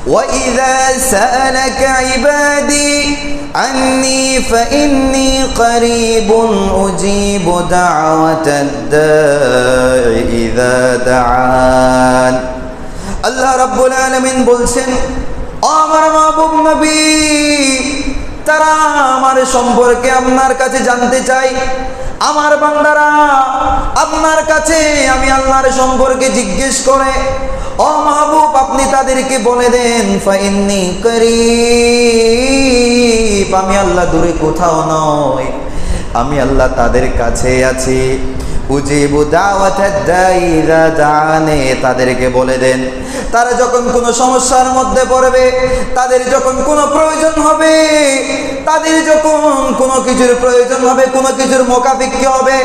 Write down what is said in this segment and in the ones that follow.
وإذا سألك عبادي عني فإني قريب أجيب دعوة الداع إذا دعان আল্লাহ রাব্বুল আলামিন বলছেন, আমার মাহবুব নবী, তারা আমার সম্পর্কে আপনার কাছে জানতে চাই। আমার বান্দারা আপনার কাছে আমি আল্লাহর সম্পর্কে জিজ্ঞেস করে, ও মাহবুব আপনি তাদেরকে বলে দেন, ফাইন্নী করিব, আমি আল্লাহ দূরে কোথাও নয়, আমি আল্লাহ তাদের কাছে আছি। উজিবু দাওয়াতাদ দাঈ ইযা দাআনি, তাদেরকে বলে দেন তারা যখন কোনো সমস্যার মধ্যে পড়বে, তাদের যখন কোনো প্রয়োজন হবে, তাদের যখন কোনো কিছুর প্রয়োজন হবে, কোনো কিছুর মোকাবিক্ষি হবে,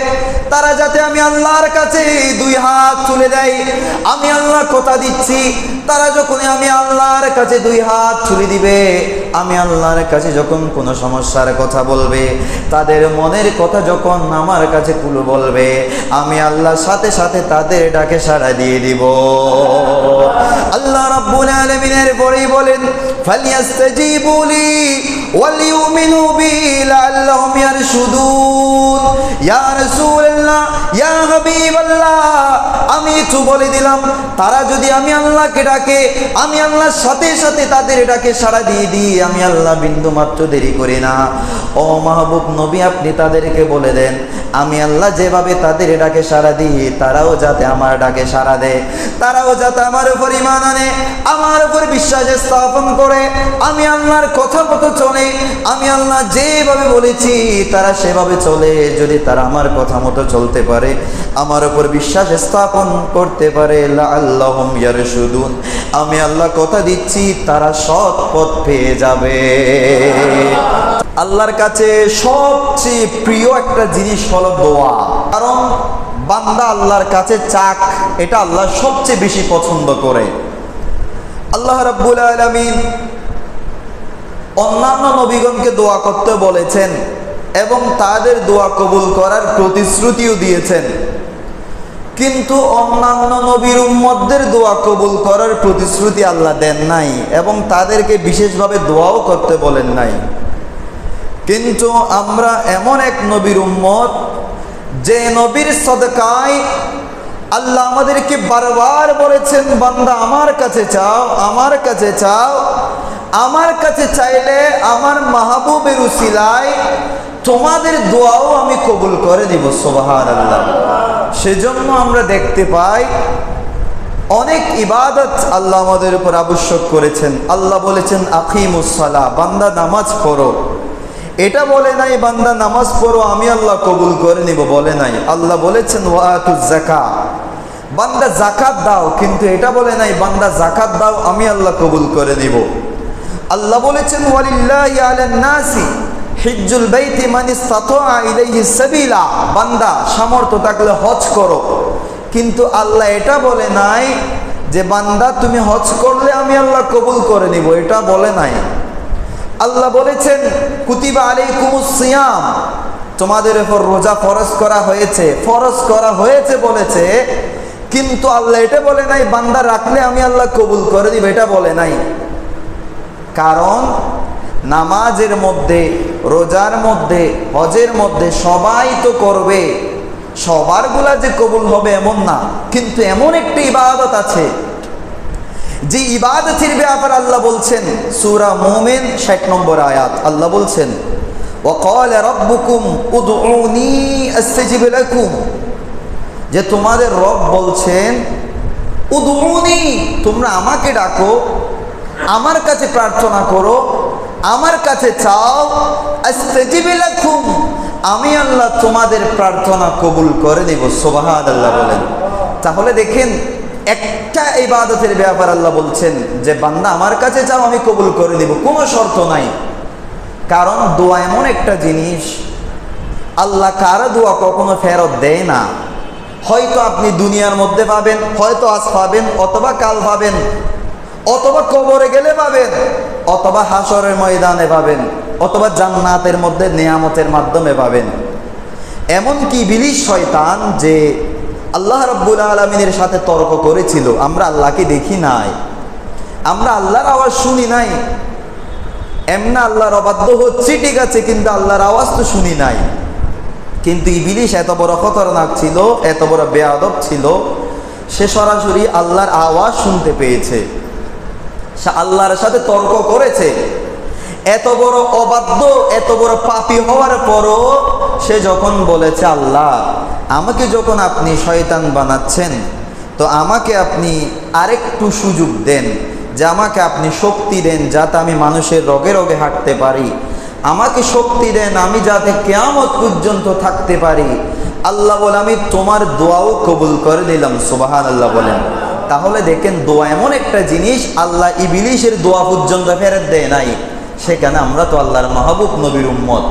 তারা যাতে আমি আল্লাহর কাছে দুই হাত তুলে দেয়। আমি আল্লাহ কথা দিচ্ছি, তারা যখন আমি আল্লাহর কাছে দুই হাত তুলে দিবে, আমি আল্লাহর কাছে যখন কোনো সমস্যার কথা বলবে, তাদের মনের কথা যখন আমার কাছে খুলে বলবে, আমি আল্লাহর সাথে সাথে তাদের ডাকে সাড়া দিয়ে দিব। আল্লাহ রাব্বুল আলামিনের পরেই বলেন, ফালিয়াস্তাজিবু লি ওয়ালিউমিনু বি লাআল্লাহুম ইয়ারশুদুন। ইয়া রাসূলুল্লাহ, ইয়া হাবিবাল্লাহ, আমি তো বলে দিলাম, তারা যদি আমি আল্লাহকে ডাকে, আমি আল্লাহর সাথে সাথে তাদের ডাকে সাড়া দিয়ে দিই, আমি আল্লাহ বিন্দু মাত্র দেরি করি না। ও মাহবুব নবী, আপনি তাদেরকে বলে দেন, আমি আল্লাহ যেভাবে তাদের ডাকে সাড়া দিই, তারাও যাতে আমার ডাকে সাড়া দেয়, তারাও যাতে আমার উপর ঈমান আনে, আমার উপর বিশ্বাস স্থাপন করে, আমি আল্লাহর কথা মতো চলে, আমি আল্লাহ যেভাবে বলেছি তারা সেভাবে চলে। যদি তারা আমার কথা মতো চলতে পারে, আমার উপর বিশ্বাস স্থাপন করতে পারে, লাআল্লাহুম ইয়ারশুদুন, আমি আল্লাহ কথা দিচ্ছি তারা সৎ পথ পেয়ে যাবে। আল্লাহর কাছে সবচেয়ে প্রিয় একটা জিনিস হলো দোয়া। কারণ বান্দা আল্লাহর কাছে চাক, এটা আল্লাহ সবচেয়ে বেশি পছন্দ করে। আল্লাহ রাব্বুল আলামিন অন্যান্য নবীগণকে দোয়া করতে বলেছেন এবং তাদের দোয়া কবুল করার প্রতিশ্রুতিও দিয়েছেন, কিন্তু অন্যান্য নবীর উম্মতদের দোয়া কবুল করার প্রতিশ্রুতি আল্লাহ দেন নাই এবং তাদেরকে বিশেষভাবে দোয়াও করতে বলেন নাই। কিন্তু আমরা এমন এক নবীর উম্মত, যে নবীর সদকায় আল্লাহ আমাদেরকে বারবার বলেছেন, বান্দা আমার কাছে চাও, আমার কাছে চাও, আমার কাছে চাইলে আমার মাহবুবের উসিলায় তোমাদের দোয়াও আমি কবুল করে দিব। সুবহানাল্লাহ। সেজন্য আমরা দেখতে পাই অনেক ইবাদত আল্লাহ আমাদের উপর আবশ্যক করেছেন। আল্লাহ বলেছেন আকিমুস সালাহ, বান্দা নামাজ পড়ো। এটা বলে নাই বান্দা নামাজ পড়ো আমি আল্লাহ কবুল করে নিব, বলে নাই। আল্লাহ বলেছেন ওয়াতুজ যাকাত, বান্দা যাকাত দাও, কিন্তু এটা বলে নাই বান্দা যাকাত দাও আমি আল্লাহ কবুল করে নিব। আল্লাহ বলেছেন ওয়ালিল্লাহি আলান নাসি হিজ্জুল বাইতি মান ইসতাতা ইলাইহি সাবিলা, বান্দা সামর্থ্য থাকলে হজ করো, কিন্তু আল্লাহ এটা বলে নাই যে বান্দা তুমি হজ করলে আমি আল্লাহ কবুল করে নিব, এটা বলে নাই। আল্লাহ বলেছেন কুতিবা আলাইকুমুস সিয়াম, তোমাদের উপর রোজা ফরজ করা হয়েছে, ফরজ করা হয়েছে বলেছে, কিন্তু আল্লাহ এটা বলে নাই বান্দা রাখলে আমি আল্লাহ কবুল করে দিব, এটা বলে নাই। কারণ নামাজের মধ্যে, রোজার মধ্যে, হজের মধ্যে সবাই তো করবে, সবারগুলা যে কবুল হবে এমন না, কিন্তু এমন একটি ইবাদত আছে যে ইবাদতের ব্যাপারে আল্লাহ বলছেন, সূরা মুমিন 60 নম্বর আয়াত, আল্লাহ বলছেন ওয়াকালা রাব্বুকুম উদউনি আস্তাজিব লাকুম, যে তোমাদের রব বলছেন উদউনি, তোমরা আমাকে ডাকো, আমার কাছে প্রার্থনা করো, আমার কাছে চাও, আস্তাজিব লাকুম, আমি আল্লাহ তোমাদের প্রার্থনা কবুল করে দেব। সুবহানাল্লাহ বলেন। তাহলে দেখেন একটা ইবাদতের ব্যাপার আল্লাহ বলছেন যে বান্দা আমার কাছে চাও আমি কবুল করে দেব, কোনো শর্ত নাই। কারণ দোয়া এমন একটা জিনিস, আল্লাহ কারো দোয়া কখনো ফেরত দেয় না। হয়তো আপনি দুনিয়ার মধ্যে পাবেন, হয়তো আজ পাবেন, অথবা কাল পাবেন, অথবা কবরে গেলে পাবেন, অথবা হাসরের ময়দানে পাবেন, অথবা জান্নাতের মধ্যে নিয়ামতের মাধ্যমে পাবেন। এমনকি ইবলিস শয়তান যে আল্লাহ রাব্বুল আলামিনের সাথে তর্ক করেছিল, আমরা আল্লাহকে দেখি নাই, আমরা আল্লাহর আওয়াজ শুনি নাই, এমনা আল্লাহর অবাধ্য হচ্ছে ঠিক আছে, কিন্তু আল্লাহর আওয়াজ তো শুনি নাই। কিন্তু ইবলিস এত বড় খতরনাক ছিল, এত বড় বেয়াদব ছিল, সে সরাসরি আল্লাহর আওয়াজ শুনতে পেয়েছে, সে আল্লাহর সাথে তর্ক করেছে। এত বড় অবাধ্য, এত বড় পাপী হওয়ার পরও সে যখন বলেছে, আল্লাহ আমাকে যখন আপনি শয়তান বানাচ্ছেন, তো আমাকে আপনি আরেকটু সুযোগ দেন, যে আমাকে আপনি শক্তি দেন যাতে আমি মানুষের রোগে রোগে হাঁটতে পারি, আমাকে শক্তি দেন আমি যাতে কিয়ামত পর্যন্ত থাকতে পারি। আল্লাহ বলে, আমি তোমার দোয়াও কবুল করে দিলাম। সুবহানাল্লাহ বলেন। তাহলে দেখেন, দোয়া এমন একটা জিনিস, আল্লাহ ইবলিসের দোয়া পর্যন্ত ফেরত দেয় নাই। সেখানে আমরা তো আল্লাহর মাহবুব নবীর উম্মত।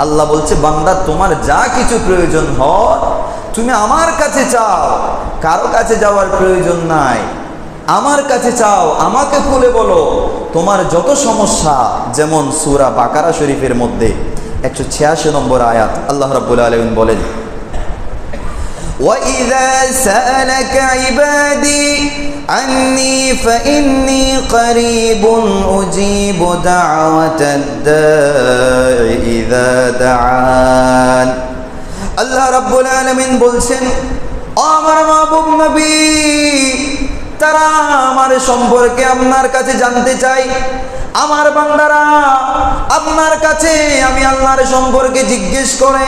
আল্লাহ বলছে, বান্দা তোমার যা কিছু প্রয়োজন হয় তুমি আমার কাছে চাও, কারো কাছে যাওয়ার প্রয়োজন নাই, আমার কাছে চাও, আমাকে খুলে বলো তোমার যত সমস্যা। যেমন সূরা বাকারা শরীফের মধ্যে 186 নম্বর আয়াত, আল্লাহ রাব্বুল আলামিন বলেন, وَإِذَا سَأَلَكَ عِبَادِي عَنِّي فَإِنِّي قَرِيبٌ أُجِيبُ دَعْوَةَ الدَّاعِ إِذَا دَعَانِ। আল্লাহ রাব্বুল আলামিন বলছেন, ও আমার মাহবুব নবী, তারা আমার সম্পর্কে আপনার কাছে জানতে চাই, আমার বান্দারা আপনার কাছে আমি আল্লাহর সম্পর্কে জিজ্ঞেস করে,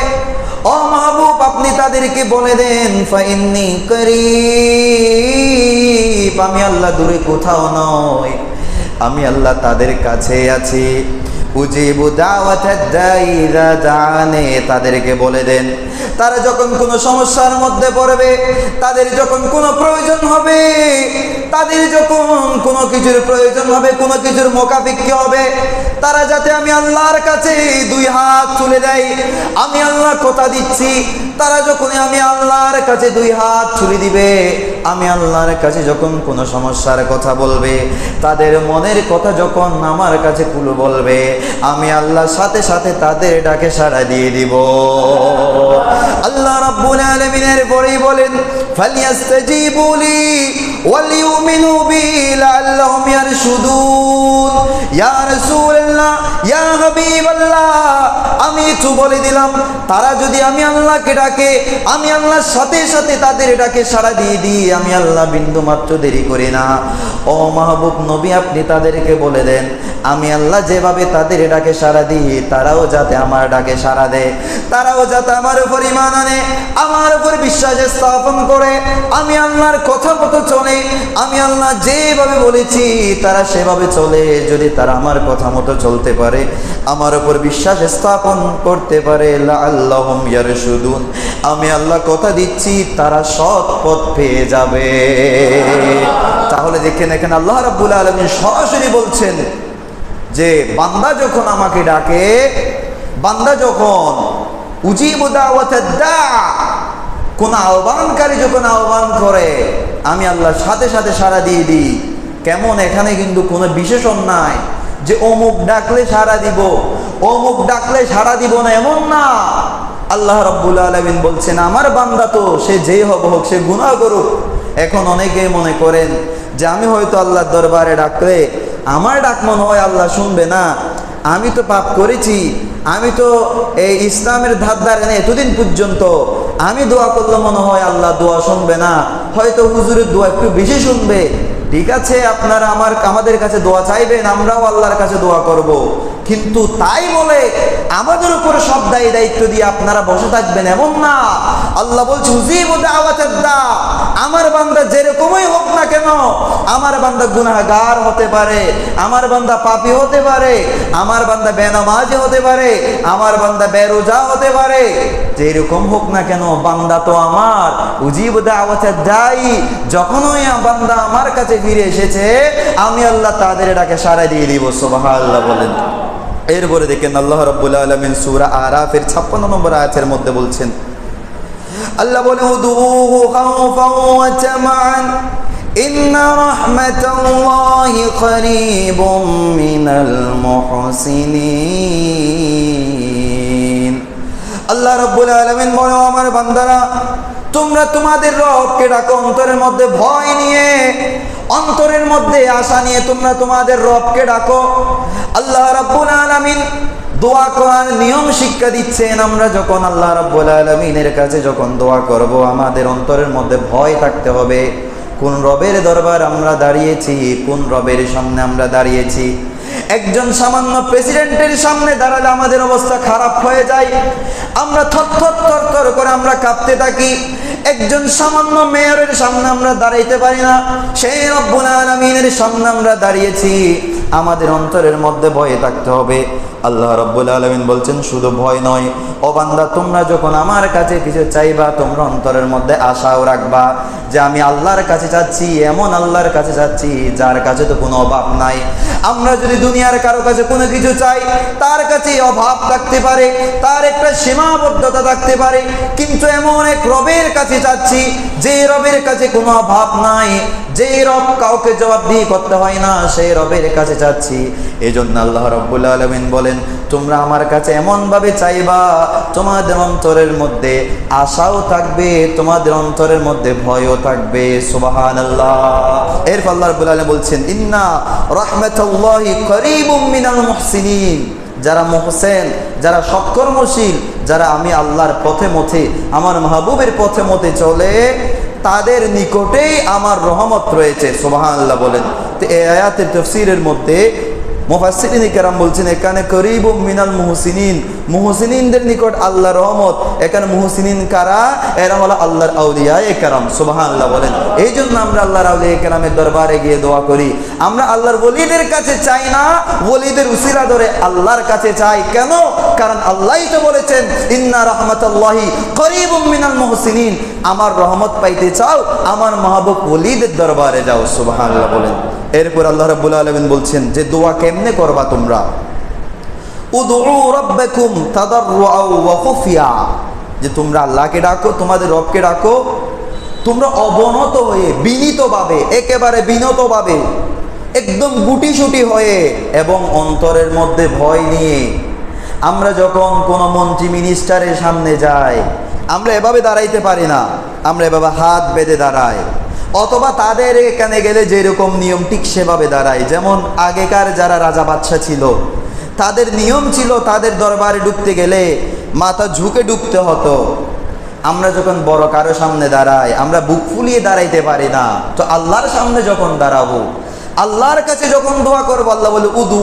ও মাহবুব আপনি তাদেরকে বলে দেন, ফাইন্নী করিব, আমি আল্লাহ দূরে কোথাও নয়, আমি আল্লাহ তাদের কাছে আছি। উজিবু দাওয়াতাদ দাঈ ইযা দাআনি, তাদেরকে বলে দেন তারা যখন কোনো সমস্যার মধ্যে পড়বে, তাদের যখন কোনো প্রয়োজন হবে, তাদের যখন কোনো কিছুর প্রয়োজন হবে, কোনো কিছুর মোকাবিকি হবে, তারা যাতে আমি আল্লাহর কাছে দুই হাত তুলে দেয়। আমি আল্লাহ কথা দিচ্ছি, তারা যখন আমি আল্লাহর কাছে দুই হাত তুলে দিবে, আমি আল্লাহর কাছে যখন কোনো সমস্যার কথা বলবে, তাদের মনের কথা যখন আমার কাছে খুলে বলবে, আমি আল্লাহ সাথে সাথে তাদের ডাকে সাড়া দিয়ে দিব। আল্লাহ রাব্বুল আলামিনের পরেই বলেন, ফালিয়াস্তাজিবু লি ওয়ালিউমিনু বি লাআল্লাহুম ইয়ারশুদুন। ইয়া রাসূলুল্লাহ, ইয়া হাবিবাল্লাহ, আমি তো বলে দিলাম, তারা যদি আমি আল্লাহকে ডাকে, আমি আল্লাহর সাথে সাথে তাদের ডাকে সাড়া দিয়ে দিই, আমি আল্লাহ বিন্দু মাত্র দেরি করি না। ও মাহবুব নবী, আপনি তাদেরকে বলে দেন, আমি আল্লাহ যেভাবে তাদের ডাকে সাড়া দিই, তারাও যাতে আমার ডাকে সাড়া দেয়, তারাও যাতে আমার উপর ঈমান আনে, আমার উপর বিশ্বাস স্থাপন করে, আমি আল্লাহর কথা মতো চলে, আমি আল্লাহ যেভাবে বলেছি তারা সেভাবে চলে। যদি তারা আমার কথা মতো চলতে পারে, আমার উপর বিশ্বাস স্থাপন করতে পারে, লাআল্লাহুম ইয়ারশুদুন, আমি আল্লাহ কথা দিচ্ছি তারা সৎ পথ পেয়ে যাবে। তাহলে দেখেন, এখানে আল্লাহ রাব্বুল আলামিন সরাসরি বলছেন যে বান্দা যখন আমাকে ডাকে, বান্দা যখন উজিবু দাওয়াতাদ দা, কোন আহ্বানকারী যখন আহ্বান করে, আমি আল্লাহর সাথে সাথে সাড়া দিয়ে দিই। কেমন? এখানে কিন্তু কোনো বিশেষণ নাই যে অমুক ডাকলে সাড়া দিব, অমুক ডাকলে সাড়া দিব না, এমন না। আল্লাহ রাব্বুল আলামিন বলছেন, আমার বান্দা তো সে যেই হোক, সে গুনাহ করুক। এখন অনেকেই মনে করেন যে আমি হয়তো আল্লাহর দরবারে ডাকলে আমার ডাক মনে হয় আল্লাহ শুনবে না, আমি তো পাপ করেছি, আমি তো এই ইসলামের ধার ধারে নেই এতদিন পর্যন্ত, আমি দোয়া করলে মনে হয় আল্লাহ দোয়া শুনবে না, হয়তো হুজুরের দোয়া একটু বেশি শুনবে। ঠিক আছে, আপনারা আমাদের কাছে দোয়া চাইবেন, আমরাও আল্লাহর কাছে দোয়া করব, কিন্তু তাই বলে আমাদের উপরে সব দায়িত্ব দিয়ে আপনারা বসে থাকবেন, এমন না। আল্লাহ বলছে, উজিবু দাওয়াতাদ দা, আমার বান্দা যেরকমই হোক না কেন, আমার বান্দা গুনাহগার হতে পারে, আমার বান্দা পাপী হতে পারে, আমার বান্দা বেনামাজি হতে পারে, আমার বান্দা বেরোজা হতে পারে, যেরকম হোক না কেন, বান্দা তো আমার। উজিবু দাওয়াতাদ দাঈ, যখনই বান্দা আমার কাছে ফিরে এসেছে, আমি আল্লাহ তাদের ডাকে সাড়া দিয়ে দিব। সুবহানাল্লাহ বলেন। এরপরে দেখেন আল্লাহ রাব্বুল আলামিন সূরা আরাফের 56 নম্বর আয়াতের মধ্যে বলছেন, আল্লাহ বলেন, উদুহু খাওফান ওয়া তামাআন ইন্না রাহমাতাল্লাহি করিবুম মিনাল মুহসিনিন। আল্লাহ রাব্বুল আলামিন বলেন, আমার বান্দারা, তোমরা তোমাদের রবকে ডাকো অন্তরের মধ্যে ভয় নিয়ে, অন্তরের মধ্যে আশা নিয়ে তোমরা তোমাদের রবকে ডাকো। আল্লাহ রাব্বুল আলামিন দোয়া করার নিয়ম শিক্ষা দিচ্ছেন। আমরা যখন আল্লাহ রাব্বুল আলামিনের কাছে যখন দোয়া করব, আমাদের অন্তরের মধ্যে ভয় থাকতে হবে। কোন রবের দরবার আমরা দাঁড়িয়েছি, কোন রবের সামনে আমরা দাঁড়িয়েছি। একজন সামান্য প্রেসিডেন্টের সামনে দাঁড়ালে আমাদের অবস্থা খারাপ হয়ে যায়, আমরা থর করে আমরা কাঁপতে থাকি। একজন সামান্য মেয়রের সামনে আমরা দাঁড়াইতে পারি না, সেই রব্বুল আলামিনের সামনে আমরা দাঁড়িয়েছি, আমাদের অন্তরের মধ্যে ভয় থাকতে হবে। আল্লাহ রাব্বুল আলামিন বলছেন শুধু ভয় নয়, ও বান্দা তোমরা যখন আমার কাছে কিছু চাইবা, তোমরা অন্তরের মধ্যে আশাও রাখবা যে আমি আল্লাহর কাছে চাচ্ছি, এমন আল্লাহর কাছে চাচ্ছি যার কাছে তো কোনো অভাব নাই। আমরা যদি দুনিয়ার কারো কাছে কোনো কিছু চাই, তার কাছে অভাব থাকতে পারে, তার একটা সীমাবদ্ধতা থাকতে পারে, কিন্তু এমন এক রবের কাছে চাচ্ছি যে রবের কাছে কোনো অভাব নাই, যে রব কাউকে জবাবদিহি করতে হয় না, সেই রবের কাছে চাচ্ছি। এজন্য আল্লাহ রাব্বুল আলামিন বলেন তোমরা আমার কাছে এমন ভাবে চাইবা তোমাদের অন্তরের মধ্যে আশাও থাকবে, তোমাদের অন্তরের মধ্যে ভয়ও থাকবে। সুবহানাল্লাহ। এরপর আল্লাহ রাব্বুল আলামিন বলছেন ইন্না রাহমাতুল্লাহি করিবুম মিনাল মুহসিনিন, যারা মুহসিন, যারা সৎকর্মশীল, যারা আমি আল্লাহর পথে মতে, আমার মাহবুবের পথে মতে চলে, তাদের নিকটেই আমার রহমত রয়েছে। সুবহানাল্লাহ বলেন। তো এই আয়াতের তাফসীরের মধ্যে মুফাসসিরিন কেরাম বলছেন এখানে করিবুম মিনাল মুহসিনিন, মুহসিনিনদের নিকট আল্লাহর রহমত। এখানে মুহসিনিন কারা? এরা হলো আল্লাহর আউলিয়ায়ে কেরাম। সুবহানাল্লাহ বলেন। এই জন্য আমরা আল্লাহর আউলিয়ায়ে কেরামের দরবারে গিয়ে দোয়া করি। আমরা আল্লাহর ওলিদের কাছে চাই না, ওলিদের উসিলা ধরে আল্লাহর কাছে চাই। কেন? কারণ আল্লাহই তো বলেছেন ইন্না রাহমাতুল্লাহি করিবুম মিনাল মুহসিনিন, আমার রহমত পাইতে চাও, আমার মাহবুব ওলিদের দরবারে যাও। সুবহানাল্লাহ বলেন। এরপর আল্লাহ রাব্বুল আলামিন বলছেন যে দোয়া কেমনে করবা তোমরা, উদউ রাব্বাকুম তাদাররুআ ওয়া খুফিয়া, যে তোমরা আল্লাহকে ডাকো, তোমাদের রবকে ডাকো, তোমরা অবনত হয়ে, বিনীতভাবে, একেবারে বিনতভাবে, একদম গুটিসুটি হয়ে এবং অন্তরের মধ্যে ভয় নিয়ে। আমরা যখন কোনো মন্ত্রী মিনিস্টারের সামনে যাই, আমরা এভাবে দাঁড়াইতে পারি না, আমরা এভাবে হাত বেঁধে দাঁড়াই, অথবা তাদের এখানে গেলে যেরকম নিয়ম ঠিক সেভাবে দাঁড়ায়। যেমন আগেকার যারা রাজা বাদশা ছিল, তাদের নিয়ম ছিল তাদের দরবারে ঢুকতে গেলে মাথা ঝুঁকে ঢুকতে হতো। আমরা যখন বড় কারো সামনে দাঁড়াই, আমরা বুক ফুলিয়ে দাঁড়াইতে পারি না। তো আল্লাহর সামনে যখন দাঁড়াবো, আল্লাহর কাছে যখন দোয়া করবো, আল্লাহ বলে উদউ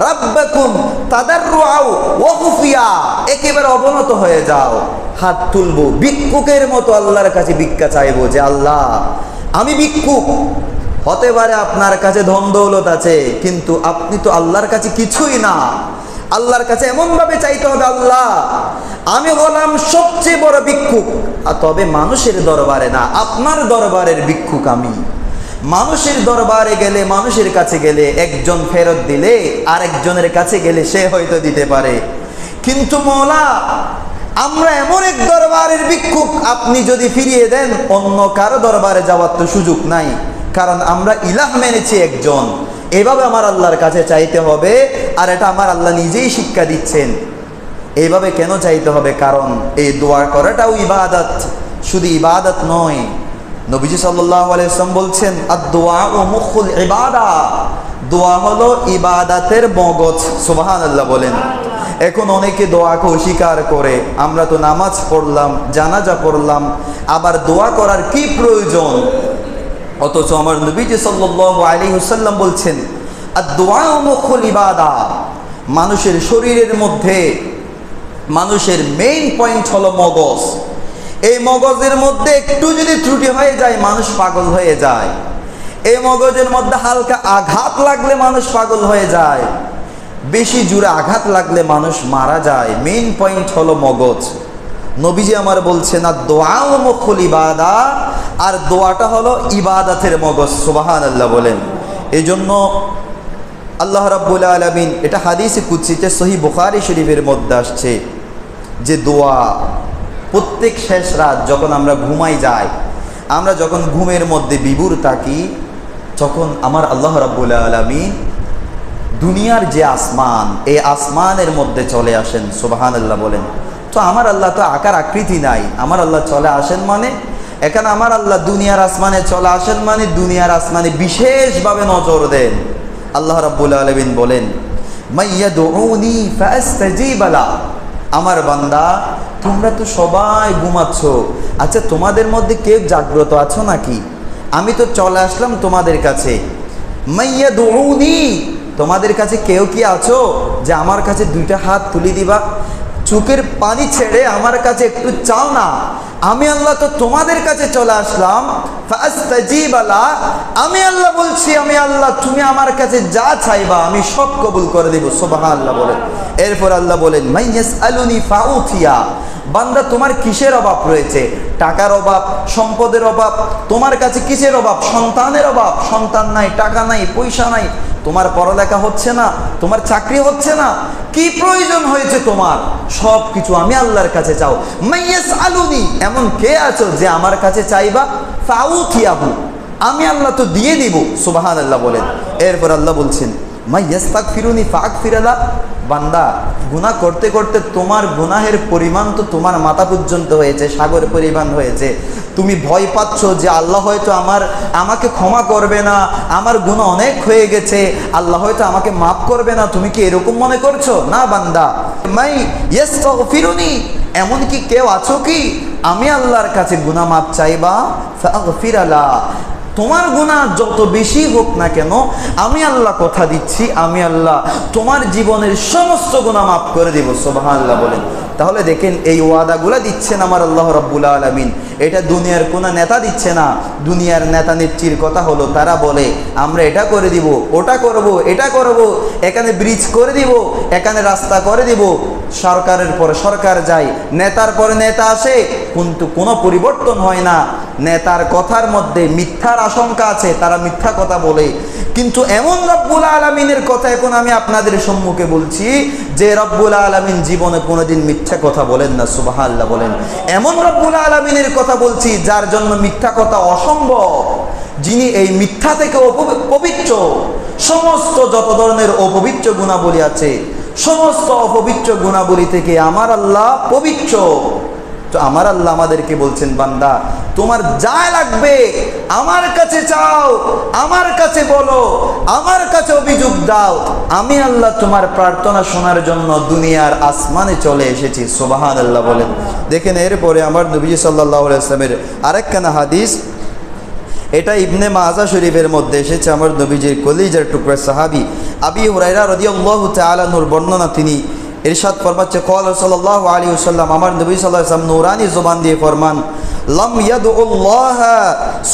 রাব্বাকুম তাদাররুআ ওয়া খুফিয়া, একেবারে অবনত হয়ে যাও, হাত তুলবো, ভিক্ষুকের মতো আল্লাহর কাছে ভিক্ষা চাইবো যে আল্লাহ আমি ভিক্ষুক। হতে পারে আপনার কাছে ধন দৌলত আছে, কিন্তু আপনি তো আল্লাহর কাছে কিছুই না। আল্লাহর কাছে এমনভাবে চাইতে হবে আল্লাহ আমি হলাম সবচেয়ে বড় ভিক্ষুক, তবে মানুষের দরবারে না, আপনার দরবারের ভিক্ষুক আমি। মানুষের দরবারে গেলে, মানুষের কাছে গেলে একজন ফেরত দিলে আরেকজনের কাছে গেলে সে হয়তো দিতে পারে, কিন্তু মওলা আমরা এমন এক দরবারের ভিক্ষুক, আপনি যদি ফিরিয়ে দেন অন্য কারো দরবারে যাওয়ার তো সুযোগ নাই, কারণ আমরা ইলাহ মেনেছি একজন। এভাবে আমার আল্লাহর কাছে চাইতে হবে, আর এটা আমার আল্লাহ নিজেই শিক্ষা দিচ্ছেন। এইভাবে কেন চাইতে হবে? কারণ এই দোয়া করাটাও ইবাদত, শুধু ইবাদত নয়। নবীজি সাল্লাল্লাহু আলাইহি ওয়াসাল্লাম বলছেন আদ-দুআ মুখুল ইবাদা, দোয়া হলো ইবাদতের মগজ। সুবহানাল্লাহ বলেন। এখন অনেকে দোয়াকে অস্বীকার করে, আমরা তো নামাজ পড়লাম, জানাজা পড়লাম, আবার দোয়া করার কি প্রয়োজন? অথচ আমার নবীজি সাল্লাল্লাহু আলাইহি ওয়াসাল্লাম বলছেন আদ-দুআ মুখুল ইবাদা, মানুষের শরীরের মধ্যে মানুষের মেইন পয়েন্ট হলো মগজ। এই মগজের মধ্যে একটু যদি ত্রুটি হয়ে যায় মানুষ পাগল হয়ে যায়। এই মগজের মধ্যে হালকা আঘাত লাগলে মানুষ পাগল হয়ে যায়, বেশি জোরে আঘাত লাগলে মানুষ মারা যায়। মেইন পয়েন্ট হলো মগজ। নবীজি আমার বলছেন আর দোয়া মুখুল ইবাদা, আর দোয়াটা হলো ইবাদতের মগজ। সুবহানাল্লাহ বলেন। এই জন্য আল্লাহ রাব্বুল আলামিন, এটা হাদিসে কুদসিতে সহিহ বুখারী শরীফের মধ্যে আসছে যে দোয়া প্রত্যেক শেষ রাত যখন আমরা ঘুমাই যাই, আমরা যখন ঘুমের মধ্যে বিভোর থাকি, তখন আমার আল্লাহ রাব্বুল আলামিন দুনিয়ার যে আসমান, এই আসমানের মধ্যে চলে আসেন। সুবহানাল্লাহ বলেন। তো আমার আল্লাহ তো আকার আকৃতি নাই, আমার আল্লাহ চলে আসেন মানে এখানে আমার আল্লাহ দুনিয়ার আসমানে চলে আসেন মানে দুনিয়ার আসমানে বিশেষভাবে নজর দেন। আল্লাহ রাব্বুল আলামিন বলেন, মাইয়াদউনি ফাস্তাজিব লা। আমার বান্দা, তোমরা তো সবাই ঘুমাচ্ছ, আচ্ছা তোমাদের মধ্যে কেউ জাগ্রত আছো নাকি? আমি তো চলে আসলাম তোমাদের কাছে। মাইয়াদউনি, তোমাদের কাছে কেউ কি আছো যে আমার কাছে দুইটা হাত তুলে দিবা, চোখের পানি ছেড়ে আমার কাছে একটু চাও না? আমি আল্লাহ তো তোমাদের কাছে চলে আসলাম। ফাস্তাজিব লা, আমি আল্লাহ বলছি, আমি আল্লাহ তুমি আমার কাছে যা চাইবা আমি সব কবুল করে দেব। সুবহানাল্লাহ বলেন। এরপর আল্লাহ বলেন, মাইয়াসআলুনি ফাউতিয়া। বান্দা, তোমার কিসের অভাব রয়েছে? টাকার অভাব, সম্পদের অভাব? তোমার কাছে কিসের অভাব? সন্তানের অভাব? সন্তান নাই, টাকা নাই, পয়সা নাই, তোমার পড়ালেখা হচ্ছে না, তোমার চাকরি হচ্ছে না, কি প্রয়োজন হয়েছে তোমার? সব কিছু আমি আল্লাহর কাছে চাও। মাইয়াসআলুনি, এমন কে আছো যে আমার কাছে চাইবা? ফাউতিয়াহু, আমি আল্লাহ তো দিয়ে দিব। সুবহানাল্লাহ বলেন। এরপর আল্লাহ বলছেন, মাইয়াস্তাগফিরুনি ফাগফির লাহ। বান্দা, গুনাহ করতে করতে তোমার গুনাহের পরিমাণ তো তোমার মাথা পর্যন্ত হয়েছে, সাগর পরিমাণ হয়েছে। তুমি ভয় পাচ্ছ যে আল্লাহ হয়তো আমাকে ক্ষমা করবে না, আমার গুনাহ অনেক হয়ে গেছে, আল্লাহ হয়তো আমাকে মাফ করবে না। তুমি কি এরকম মনে করছো? না বান্দা, মাইয়াস্তাগফিরুনি, এমন কি কেউ আছো কি আমি আল্লাহর কাছে গুনাহ মাফ চাইবা? ফাগফির লাহ, তোমার গুনাহ যত বেশি হোক না কেন, আমি আল্লাহ কথা দিচ্ছি, আমি আল্লাহ তোমার জীবনের সমস্ত গুনাহ মাফ করে দেব। সুবহানাল্লাহ বলেন। তাহলে দেখেন, এই ওয়াদাগুলো দিচ্ছেন আমার আল্লাহ রাব্বুল আলামিন। এটা দুনিয়ার কোন নেতা দিচ্ছে না। দুনিয়ার নেতা নেত্রীর কথা হলো, তারা বলে আমরা এটা করে দিব, ওটা করব, এটা করব, এখানে ব্রিজ করে দিব, এখানে রাস্তা করে দিব। সরকারের পরে সরকার যায়, নেতার পরে নেতা আসে, কিন্তু কোনো পরিবর্তন হয় না। নেতার কথার মধ্যে মিথ্যার আশঙ্কা আছে, তারা মিথ্যা কথা বলে। কিন্তু এমন রব্বুল আলামিনের কথা এখন আমি আপনাদের সম্মুখে বলছি যে রব্বুল আলামিন জীবনে কোনোদিন মিথ্যা কথা বলেন না। সুবহানাল্লাহ বলেন। এমন রব্বুল আলামিনের কথা বলছি যার জন্য মিথ্যা কথা অসম্ভব, যিনি এই মিথ্যা থেকে পবিত্র। সমস্ত যত ধরনের অপবিত্র গুণাবলী আছে, সমস্ত অপবিত্র গুণাবলী থেকে আমার আল্লাহ পবিত্র। তো আমার আল্লাহ আমাদেরকে বলছেন, বান্দা তোমার যা লাগবে আমার কাছে চাও, আমার কাছে বলো, আমার কাছে অভিযোগ দাও, আমি আল্লাহ তোমার প্রার্থনা শোনার জন্য দুনিয়ার আসমানে চলে এসেছি। সুবহানাল্লাহ বলেন। দেখেন, এরপরে আমার নবী সাল্লাল্লাহু আলাইহি ওয়াসাল্লামের আরেকখানা হাদিস, এটা ইবনে মাজা শরীফের মধ্যে এসেছে। আমার নবীজির কলিজার টুকরা সাহাবী আবি হুরায়রা রাদিয়াল্লাহু তাআলা আনহুর বর্ণনা, তিনি ইরশাদ ফরমাচ্ছে, ক্বাল সাল্লাল্লাহু আলাইহি ওয়াসাল্লাম, আমার নবী সাল্লাল্লাহু আলাইহি ওয়াসাল্লাম নূরানি জবান দিয়ে ফরমান, লাম ইয়াদউল্লাহ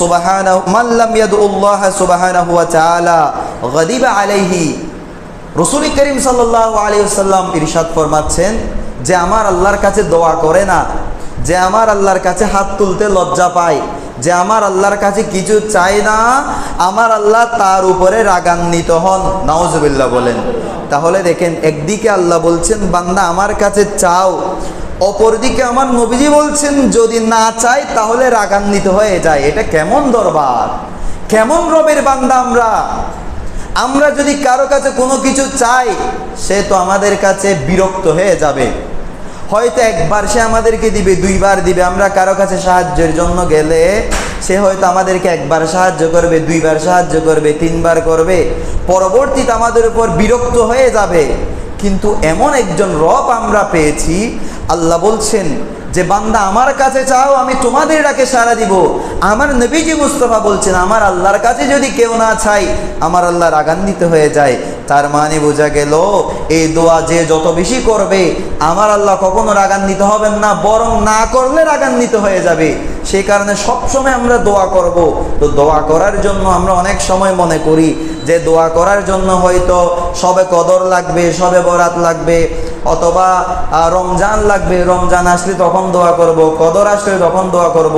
সুবহানাহু, মান লাম ইয়াদউল্লাহ সুবহানাহু ওয়া তাআলা গাদিবা আলাইহি। রাসূল করিম সাল্লাল্লাহু আলাইহি ওয়াসাল্লাম ইরশাদ ফরমাচ্ছেন যে আমার আল্লাহর কাছে দোয়া করে না, যে আমার আল্লাহর কাছে হাত তুলতে লজ্জা পায়, যে আমার আল্লাহর কাছে কিছু চায় না, আমার আল্লাহ তার উপরে রাগান্বিত হন। নাউজুবিল্লাহ বলেন। তাহলে দেখেন, একদিকে আল্লাহ বলছেন বান্দা আমার কাছে চাও, অপরদিকে আমার নবীজি বলছেন যদি না চাই তাহলে রাগান্বিত হয়ে যায়। এটা কেমন দরবার, কেমন রবের বান্দা আমরা যদি কারো কাছে কোনো কিছু চাই, সে তো আমাদের কাছে বিরক্ত হয়ে যাবে। হয়তো একবার সে আমাদেরকে দিবে, দুইবার দিবে। আমরা কারো কাছে সাহায্যের জন্য গেলে সে হয়তো আমাদেরকে একবার সাহায্য করবে, দুইবার সাহায্য করবে, তিনবার করবে, পরবর্তীতে আমাদের উপর বিরক্ত হয়ে যাবে। কিন্তু এমন একজন রব আমরা পেয়েছি, আল্লাহ বলছেন যে বান্দা আমার কাছে চাও, আমি তোমাদের ডাকে সাড়া দিব। আমার নবীজি মুস্তাফা বলছেন আমার আল্লাহর কাছে যদি কেউ না চাই, আমার আল্লাহ রাগান্বিত হয়ে যায়। তার মানে বোঝা গেল এই দোয়া যে যত বেশি করবে আমার আল্লাহ কখনো রাগান্বিত হবেন না, বরং না করলে রাগান্বিত হয়ে যাবে। সেই কারণে সবসময় আমরা দোয়া করব। তো দোয়া করার জন্য আমরা অনেক সময় মনে করি যে দোয়া করার জন্য হয়তো সবে কদর লাগবে, সবে বরাত লাগবে, অথবা রমজান লাগবে, রমজান আসলে তখন দোয়া করব, কদর আসলে তখন দোয়া করব।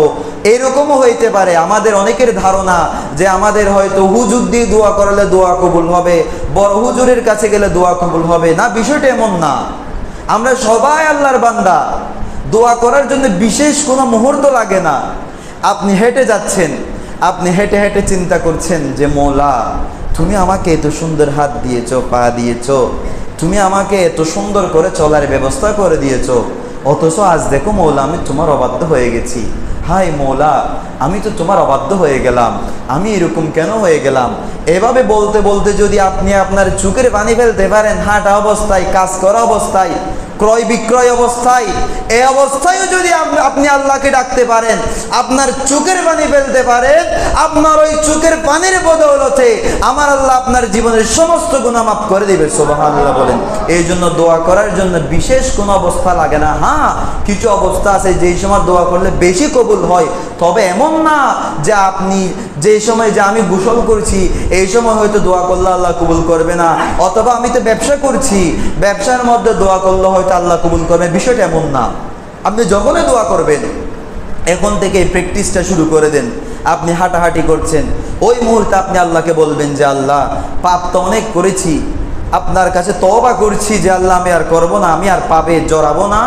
এরকমও হইতে পারে আমাদের অনেকের ধারণা যে আমাদের হয়তো হুজুর দিয়ে দোয়া করলে দোয়া কবুল হবে, বড় হুজুরের কাছে গেলে দোয়া কবুল হবে। না, বিষয়টা এমন না। আমরা সবাই আল্লাহর বান্দা। দোয়া করার জন্য বিশেষ কোনো মুহূর্ত লাগে না। আপনি হেঁটে যাচ্ছেন, আপনি হেঁটে হেঁটে চিন্তা করছেন যে মৌলা তুমি আমাকে এত সুন্দর হাত দিয়েছো, পা দিয়েছো, তুমি আমাকে এত সুন্দর করে চলার ব্যবস্থা করে দিয়েছো, অথচ আজ দেখো মৌলা আমি তোমার অবাধ্য হয়ে গেছি। হায় মৌলা, আমি তো তোমার অবাধ্য হয়ে গেলাম, আমি এরকম কেন হয়ে গেলাম। এভাবে বলতে বলতে যদি আপনি আপনার চোখের পানি ফেলতে পারেন, হাঁটা অবস্থায়, কাজ করা অবস্থায়, ক্রয় বিক্রয় অবস্থায়, এই অবস্থায়ও যদি আপনি আল্লাহকে ডাকতে পারেন, আপনার চোখের পানি ফেলতে পারেন, আপনার ওই চোখের পানির বদৌলতে আমার আল্লাহ আপনার জীবনের সমস্ত গুনাহ মাফ করে দিবে। সুবহানাল্লাহ বলেন। এই জন্য দোয়া করার জন্য বিশেষ কোনো অবস্থা লাগে না। হ্যাঁ, কিছু অবস্থা আছে যেই সময় দোয়া করলে বেশি কবুল হয়, তবে এমন না যে আপনি যে সময় যে আমি গোসল করছি এই সময় হয়তো দোয়া করলে আল্লাহ কবুল করবে না, অথবা আমি তো ব্যবসা করছি, ব্যবসার মধ্যে দোয়া করলে হয়তো আল্লাহ কবুল করবে, বিষয়টা এমন না। আপনি যখনই দোয়া করবেন, এখন থেকে প্র্যাকটিসটা শুরু করে দেন। আপনি হাঁটাহাঁটি করছেন, ওই মুহূর্তে আপনি আল্লাহকে বলবেন যে আল্লাহ, পাপ তো অনেক করেছি, আপনার কাছে তওবা করছি যে আল্লাহ আমি আর করব না, আমি আর পাপে জড়াবো না,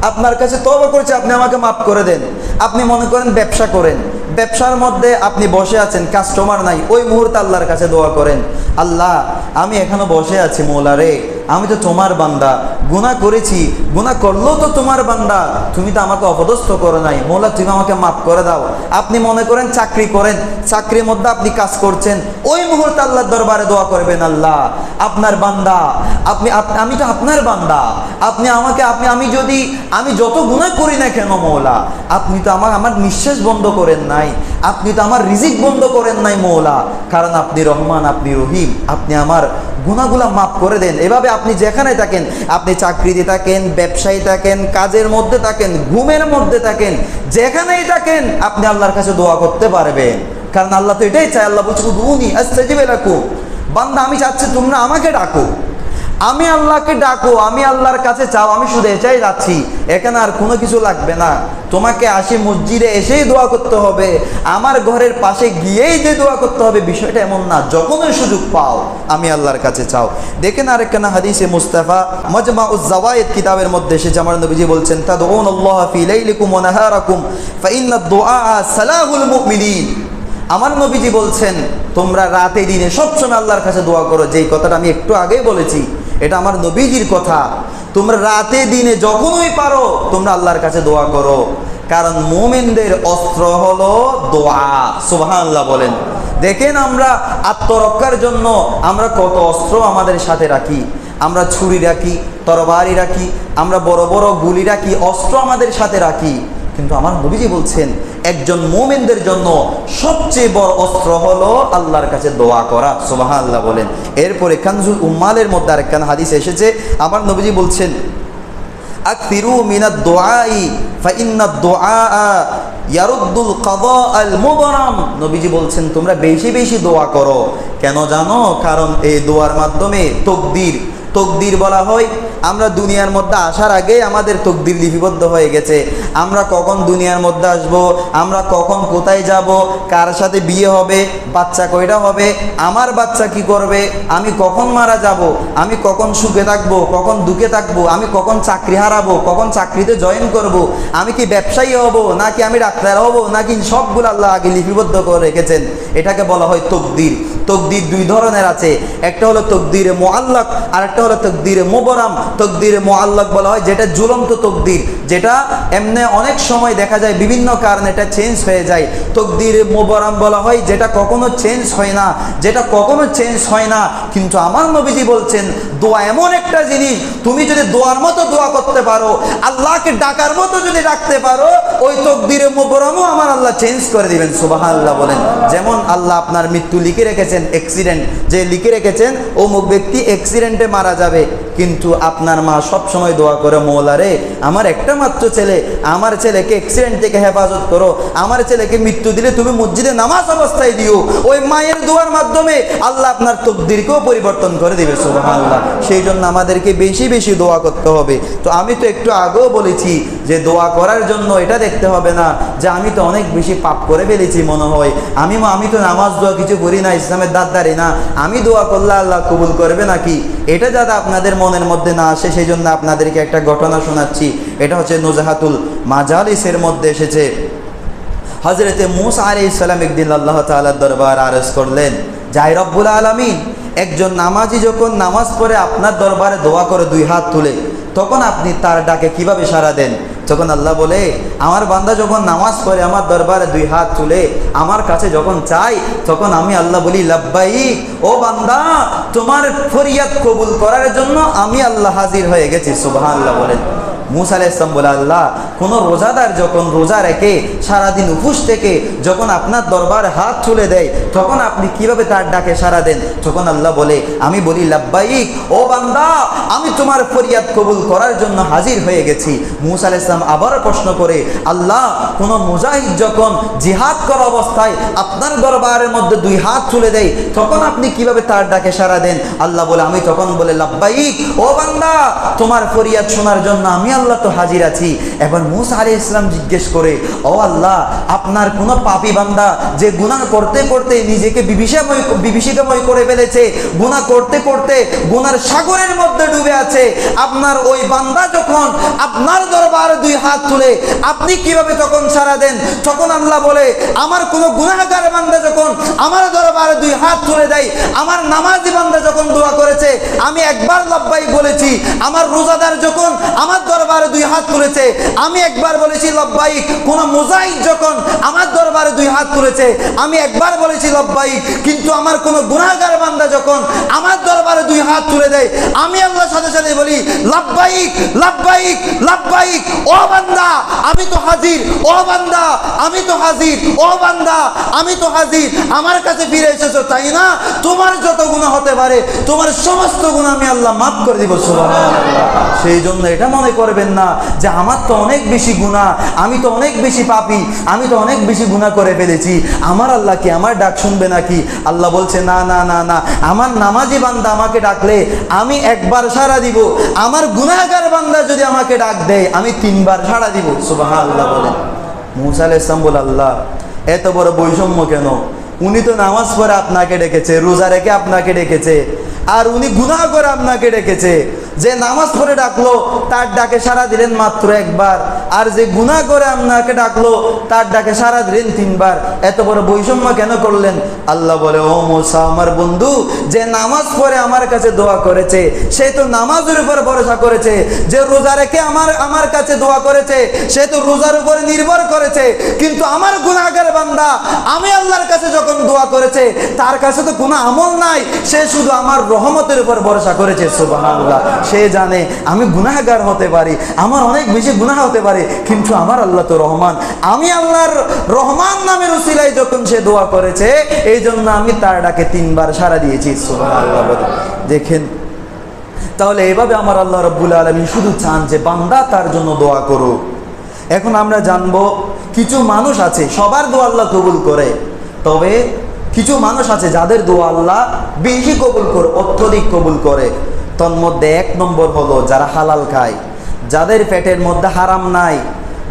আপনার কাছে তওবা করছি, আপনি আমাকে মাফ করে দেন। আপনি মনে করেন ব্যবসা করেন, ব্যবসার মধ্যে আপনি বসে আছেন, কাস্টমার নাই, ওই মুহূর্তে আল্লাহর কাছে দোয়া করেন, আল্লাহ আমি এখনো বসে আছি, মৌলা রে আমি তো তোমার বান্দা, গুনাহ করেছি, গুনাহ করলেও তো তোমার বান্দা, তুমি তো আমাকে অপদস্থ করো নাই, মৌলা তুমি আমাকে মাফ করে দাও। আপনি মনে করেন চাকরি করেন, চাকরির মধ্যে আপনি কাজ করছেন, ওই মুহূর্তে আল্লাহর দরবারে দোয়া করবেন, আল্লাহ আপনার বান্দা, আমি তো আপনার বান্দা, আপনি আমাকে আমি যত গুনাহ করি না কেন মৌলা, আপনি তো আমার নিঃশ্বাস বন্ধ করেন নাই, আপনি তো আমার রিজিক বন্ধ করেন নাই মৌলা, কারণ আপনি রহমান, আপনি রহিম, আপনি আমার গুনাহগুলা মাফ করে দেন। এভাবে আপনি যেখানে থাকেন, আপনি চাকরিতে থাকেন, ব্যবসায়ী থাকেন, কাজের মধ্যে থাকেন, ঘুমের মধ্যে থাকেন, যেখানেই থাকেন আপনি আল্লাহর কাছে দোয়া করতে পারবেন, কারণ আল্লাহ তো এটাই চায়। আল্লাহ বলছে উদউনি আস্তাজিব লাকুম, বান্দা আমি চাচ্ছি তোমরা আমাকে ডাকো, আমি আল্লাহকে ডাকো, আমি আল্লাহর কাছে চাও, আমি শুধু এটাই যাচ্ছি, এখানে আর কোনো কিছু লাগবে না, তোমাকে আসি মসজিদে এসেই দোয়া করতে হবে, আমার ঘরের পাশে গিয়েই যে দোয়া করতে হবে, বিষয়টা এমন না, যখনই সুযোগ পাও আমি আল্লাহর কাছে চাও। দেখেন আরেকখানা হাদিসে মুস্তাফা মাজমাউজ জাওয়ায়েদ কিতাবের মধ্যে এসেছে, আমার নবীজি বলছেন তাদউনাল্লাহ ফি লাইলিকুম ওয়া নাহারাকুম ফাইন্নাদ দুআ সালাহুল মুমিনিন। আমার নবীজি বলছেন তোমরা রাতে দিনে সবসময় আল্লাহর কাছে দোয়া করো। যেই কথাটা আমি একটু আগেই বলেছি, এটা আমার নবীজির কথা। তোমরা রাতে দিনে যখনই পারো তোমরা আল্লাহর কাছে দোয়া করো, কারণ মুমিনদের অস্ত্র হলো দোয়া। সুবহানাল্লাহ বলেন। দেখেন আমরা আত্মরক্ষার জন্য আমরা কত অস্ত্র আমাদের সাথে রাখি, আমরা ছুরি রাখি, তরবারি রাখি, আমরা বড় বড় গুলি রাখি, অস্ত্র আমাদের সাথে রাখি, কিন্তু আমার নবীজি বলছেন একজন মুমিনদের জন্য সবচেয়ে বড় অস্ত্র হলো আল্লাহর কাছে দোয়া করা। সুবহানাল্লাহ বলেন। এরপরে কানজুল উম্মালের মধ্যে আরেকখানা হাদিস এসেছে, আমার নবীজি বলছেন আকসিরু মিনাদ দুআই ফাইন্নাদ দুআ ইয়ারুদ্দুল কাদাআল মুবরাম। নবীজি বলছেন তোমরা বেশি বেশি দোয়া করো। কেন জানো? কারণ এই দোয়ার মাধ্যমে তকদির বলা হয়। আমরা দুনিয়ার মধ্যে আসার আগে আমাদের তকদির লিপিবদ্ধ হয়ে গেছে। আমরা কখন দুনিয়ার মধ্যে আসব, আমরা কখন কোথায় যাব, কার সাথে বিয়ে হবে, বাচ্চা কয়টা হবে, আমার বাচ্চা কি করবে, আমি কখন মারা যাব, আমি কখন সুখে থাকবো, কখন দুঃখে থাকবো, আমি কখন চাকরি হারাবো, কখন চাকরিতে জয়েন করব, আমি কি ব্যবসায়ী হব, নাকি আমি ডাক্তার হব, নাকি সবগুলো আল্লাহ আগে লিপিবদ্ধ করে রেখেছেন। এটাকে বলা হয় তকদির। তকদির দুই ধরনের আছে, একটা হলো তকদিরে মুআল্লাক আর একটা হলো তকদিরে মুবরাম। তকদিরে মুআল্লাক বলা হয় যেটা ঝুলন্ত তকদির, যেটা এমনি অনেক সময় দেখা যায় বিভিন্ন কারণে এটা চেঞ্জ হয়ে যায়। তকদিরে মুবরাম বলা হয় যেটা কখনো চেঞ্জ হয় না, কিন্তু আমার নবীজি বলছেন দোয়া এমন একটা জিনিস, তুমি যদি দোয়ার মতো দোয়া করতে পারো, আল্লাহকে ডাকার মতো যদি ডাকতে পারো, ওই তকদিরে মুবরামও আমার আল্লাহ চেঞ্জ করে দিবেন। সুবহানাল্লাহ বলেন। যেমন আল্লাহ আপনার মৃত্যু লিখে রেখেছেন, অ্যাক্সিডেন্ট যে লিখে রেখেছেন অমুক ব্যক্তি অ্যাক্সিডেন্টে মারা যাবে, কিন্তু আপনার মা সব সময় দোয়া করে মওলা রে আমার একটা মাত্র ছেলে, আমার ছেলেকে অ্যাক্সিডেন্ট থেকে হেফাজত করো, আমার ছেলেকে মৃত্যু দিলে তুমি মসজিদে নামাজ অবস্থায় দিও। ওই মায়ের দোয়ার মাধ্যমে আল্লাহ আপনার তকদিরকেও পরিবর্তন করে দিবে। সুবহানাল্লাহ। সেই জন্য আমাদেরকে বেশি বেশি দোয়া করতে হবে। তো আমি তো একটু আগেও বলেছি যে দোয়া করার জন্য এটা দেখতে হবে না যে আমি তো অনেক বেশি পাপ করে ফেলেছি মনে হয়, আমি তো নামাজ দোয়া কিছু করি না, ইসলামের দাঁড়ি না, আমি দোয়া করলে আল্লাহ কবুল করবে নাকি, এটা যাতে আপনাদের মনের মধ্যে না আসে সেই জন্য আপনাদেরকে একটা ঘটনা শোনাচ্ছি। এটা হচ্ছে নুজহাতুল মাজালিসের মধ্যে এসেছে। হযরতে মূসা আলাইহিস সালাম একদিন আল্লাহ তাআলার দরবার আরজ করলেন, যাই রব্বুল আলামিন, একজন নামাজি যখন নামাজ পড়ে আপনার দরবারে দোয়া করে দুই হাত তুলে, তখন আপনি তার ডাকে কিভাবে সাড়া দেন? তো তখন আল্লাহ বলে, আমার বান্দা যখন নামাজ পড়ে আমার দরবারে দুই হাত তুলে আমার কাছে যখন চাই, তখন আমি আল্লাহ বলি লাব্বাইক, ও বান্দা তোমার ফরিয়াদ কবুল করার জন্য আমি আল্লাহ হাজির হয়ে গেছি। সুবহানাল্লাহ বলেন। মুসা আলাইহিস সালাম বলে, আল্লাহ কোন রোজাদার যখন রোজা রেখে সারাদিন উপোস থেকে যখন আপনার দরবারে হাত তুলে দেয়, তখন আপনি কিভাবে তার ডাকে সাড়া দেন? তখন আল্লাহ বলে, আমি বলি লাব্বাইক, ও বান্দা আমি তোমার ফরিয়াদ কবুল করার জন্য হাজির হয়ে গেছি। মুসা আলাইহিস সালাম আবার প্রশ্ন করে, আল্লাহ কোন মুজাহিদ যখন জিহাদ করা অবস্থায় আপনার দরবারের মধ্যে দুই হাত তুলে দেয়, তখন আপনি কিভাবে তার ডাকে সাড়া দেন? আল্লাহ বলে, আমি তখন বলে লাব্বাইক, ও বান্দা তোমার ফরিয়াদ শোনার জন্য আমি আল্লাহ তো হাজির আছি। এখন মুসা আলাইহিস সালাম জিজ্ঞেস করে, ও আল্লাহ আপনার কোন পাপী বান্দা যে গুনাহ করতে করতে নিজেকে বিভীষিকাময় করে ফেলেছে, গুনাহ করতে করতে গুনার সাগরের মধ্যে ডুবে আছে, আপনার ওই বান্দা যখন আপনার দরবারে দুই হাত তুলে আপনি কিভাবে তখন সাড়া দেন? তখন আল্লাহ বলে, আমার কোন গুনাহগার বান্দা যখন আমার দরবারে দুই হাত তুলে দেয়, আমার নামাজি বান্দা যখন দোয়া করেছে আমি একবার লাব্বাইক বলেছি, আমার রোজাদার যখন আমার দরবারে দুই হাত তুলেছে আমি একবার বলেছি লাব্বাইক, কোন মুজাহিদ যখন আমার দরবারে দুই হাত তুলেছে আমি একবার বলেছি লাব্বাইক, কিন্তু আমার কোন গুনাহগার বান্দা যখন আমার দরবারে দুই হাত তুলে দেয় আমি আল্লাহর সাথে সাথে বলি লাব্বাইক লাব্বাইক লাব্বাইক, ও বান্দা আমি তো হাজির, ও বান্দা আমি তো হাজির, ও বান্দা আমি তো হাজির, আমার কাছে ফিরে এসেছো তাই না? তোমার যত গুনাহ হতে পারে তোমার সমস্ত গুনাহ আমি আল্লাহ মাফ করে দিব। সুবহানাল্লাহ। সেই জন্য এটা মনে করবেন না যে আমার তো অনেক বেশি গুনাহ, আমি তো অনেক বেশি পাপী, আমি তো অনেক বেশি গুনাহ করে ফেলেছি, আমার আল্লাহ কি আমার ডাক শুনবে নাকি? আল্লাহ বলছে, না না না না, আমার নামাজি বান্দা আমাকে ডাকলে আমি একবার সাড়া দিব, আমার গুনাহগার বান্দা যদি আমাকে ডাক দেয় আমি তিনবার সাড়া দিব। সুবহানাল্লাহ বলেন। মুসা আলাইহিস সালাম বলে, আল্লাহ এত বড় বৈষম্য কেন? উনি তো নামাজ পড়ে আপনাকে ডেকেছে, রোজা রেখে আপনাকে ডেকেছে, আর উনি গুনাহ করে আপনাকে ডেকেছে। যে নামাজ পড়ে ডাকলো তার ডাকে সাড়া দিলেন মাত্র একবার, আর যে গুনাহ করে আপনাকে ডাকলো তার ডাকে সাড়া দিলেন তিনবার। এত বড় বৈষম্য কেন করলেন? আল্লাহ বলে, ও মুসা আমার বন্ধু, যে নামাজ পড়ে আমার কাছে দোয়া করেছে সে তো নামাজের উপর ভরসা করেছে, যে রোজা রেখে আমার কাছে দোয়া করেছে সে তো রোজার উপর নির্ভর করেছে, কিন্তু আমার গুনাহগার বান্দা আমি আল্লাহর কাছে যখন দোয়া করেছে তার কাছে তো কোনো আমল নাই, সে শুধু আমার রহমতের উপর ভরসা করেছে। সুবহানাল্লাহ। সে জানে আমি গুনাহগার হতে পারি, আমার অনেক বেশি গুনাহ হতে পারে, কিন্তু আমার আল্লাহ তো রহমান, আমি আল্লাহর রহমান নামের উসিলায় যখন সে দোয়া করেছে এই জন্য আমি তার ডাকে তিনবার সাড়া দিয়েছি। সুবহানাল্লাহ। দেখেন তাহলে এভাবে আমার আল্লাহ রাব্বুল আলামিন শুধু চান যে বান্দা তার জন্য দোয়া করুক। এখন আমরা জানবো কিছু মানুষ আছে সবার দোয়া আল্লাহ কবুল করে, তবে কিছু মানুষ আছে যাদের দোয়া আল্লাহ বেশি কবুল করে, অত্যধিক কবুল করে। তন্মধ্যে এক নম্বর হলো যারা হালাল খায়, যাদের পেটের মধ্যে হারাম নাই,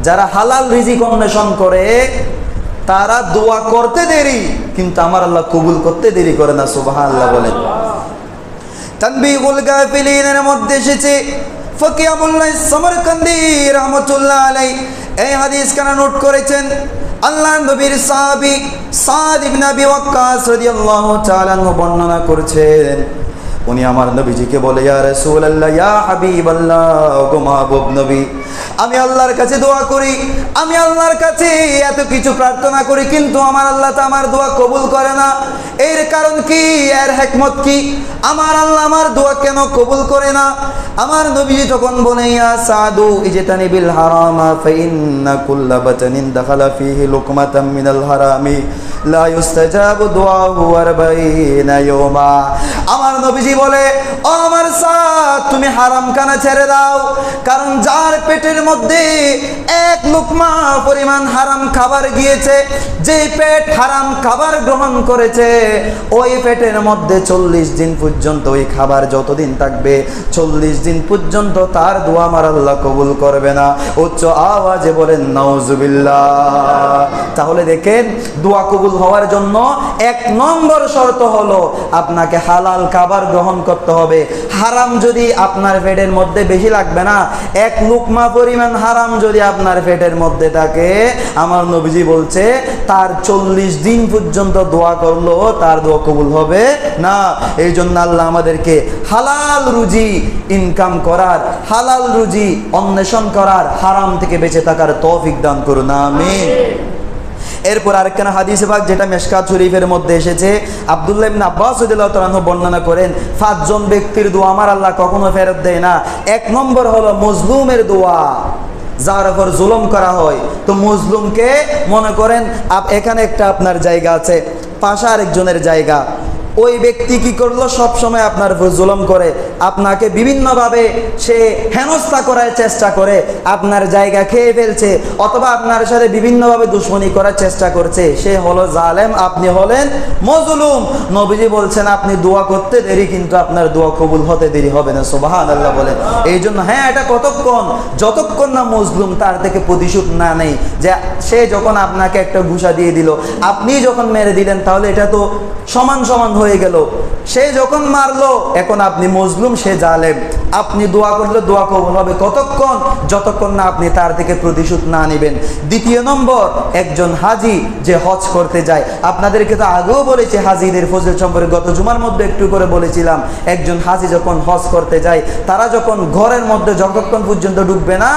যারা হালাল রিজিক অন্বেষণ করে, তারা দোয়া করতে দেরি কিন্তু আমার আল্লাহ কবুল করতে দেরি করে না। সুবহানাল্লাহ বলেন। তানবীহুল গাফিলিনের মধ্যে এসেছে ফকি আবুল্লাহ সমরকান্দি রাহমাতুল্লাহ আলাইহি এই হাদিস কানা নোট করেছেন। আল্লাহর নবীর সাহাবী সাদ ইবনে আবি ওয়াক্কাস রাদিয়াল্লাহু তাআলা বর্ণনা করেছেন, উনি আমার নবীজিকে বলে, ইয়া রাসূলুল্লাহ, ইয়া হাবিবাল্লাহ, গো মাহবুব নবী, আমি আল্লাহর কাছে দোয়া করি, আমি আল্লাহর কাছে এত কিছু প্রার্থনা করি, কিন্তু আমার আল্লাহ তো আমার দোয়া কবুল করে না। এর কারণ কি? এর হিকমত কি? আমার আল্লাহ আমার দোয়া কেন কবুল করে না? আমার নবীজি তখন বলে, ইয়া সাদু ইজতানিবিল হারামা ফাইন্না কুল্লা বাতানিন দাখালা ফিহি লুকমাতাম মিনাল হারামি লা ইউস্তাজাবু দুআহু 40 ইয়াওমা। আমার নবীজি বলে, ও আমার সাদ, তুমি হারাম খানা ছেড়ে দাও, কারণ যার পেটের মধ্যে এক লুকমা পরিমাণ হারাম খাবার গিয়েছে, যে পেট হারাম খাবার গ্রহণ করেছে, ওই পেটের মধ্যে 40 দিন পর্যন্ত ওই খাবার যতদিন থাকবে 40 দিন পর্যন্ত তার দোয়া আমার আল্লাহ কবুল করবে না। উচ্চ আওয়াজে বলেন নাউজুবিল্লাহ। তাহলে দেখেন দোয়া কবুল হওয়ার জন্য এক নম্বর শর্ত হলো আপনাকে হালাল খাবার গ্রহণ করতে হবে। হারাম যদি আপনার পেটের মধ্যে বেশি লাগবে না, এক লুকমা পরিমাণ হারাম যদি আপনার পেটের মধ্যে থাকে, আমার নবীজি বলছে তার 40 দিন পর্যন্ত দোয়া করলো তার দোয়া কবুল হবে না। এই জন্য আল্লাহ আমাদেরকে হালাল রুজি ইনকাম করার, হালাল রুজি অন্বেষণ করার, হারাম থেকে বেঁচে থাকার তৌফিক দান করুন, আমিন। এরপর আরেকখানা হাদিসে পাক যেটা মিশকাত শরীফের মধ্যে এসেছে, আব্দুল্লাহ ইবনে আব্বাস রাদিয়াল্লাহু তাআলা আনহু বর্ণনা করেন 5 জন ব্যক্তির দোয়া আমার আল্লাহ কখনো ফেরত দেয় না। 1 নম্বর হলো মজলুমের দোয়া, যার উপর জুলুম করা হয়। তো মজলুমকে মনে করেন এখানে একটা আপনার জায়গা আছে, পাশে আরেকজনের জায়গা, ওই ব্যক্তি কি করলো, সব সময় আপনার উপর জুলুম করে, আপনাকে বিভিন্নভাবে সে হেনস্থা করার চেষ্টা করে, আপনার জায়গা খেয়ে ফেলছে, অথবা আপনার সাথে বিভিন্নভাবে দুশমনি করার চেষ্টা করছে, সে হলো জালেম, আপনি হলেন মজলুম। নবীজি বলছেন আপনি দোয়া করতে দেরি, কিন্তু আপনার দোয়া কবুল হতে দেরি হবে না, সুবহানাল্লাহ বলেন। এই জন্য হ্যাঁ, এটা কতক্ষণ, যতক্ষণ না মজলুম তার থেকে প্রতিশোধ না নেই, যে সে যখন আপনাকে একটা ঘুষা দিয়ে দিল, আপনি যখন মেরে দিলেন, তাহলে এটা তো সমান সমান হয়ে গেল। সে যখন মারলো, এখন আপনি মজলুম, সে জালেম, আপনি দোয়া করলে দোয়া কবুল হবে কতক্ষণ, যতক্ষণ না আপনি তার থেকে প্রতিশোধ না নেবেন। দ্বিতীয় নম্বর, একজন হাজি যে হজ করতে যায়, আপনাদেরকে তো আগেও বলেছি হাজিদের ফজিলত সম্পর্কে, গত জুমার মধ্যে একটু করে বলেছিলাম। একজন হাজি যখন হজ করতে যায়, তারা যখন ঘরের মধ্যে যতক্ষণ পর্যন্ত ঢুকবে না,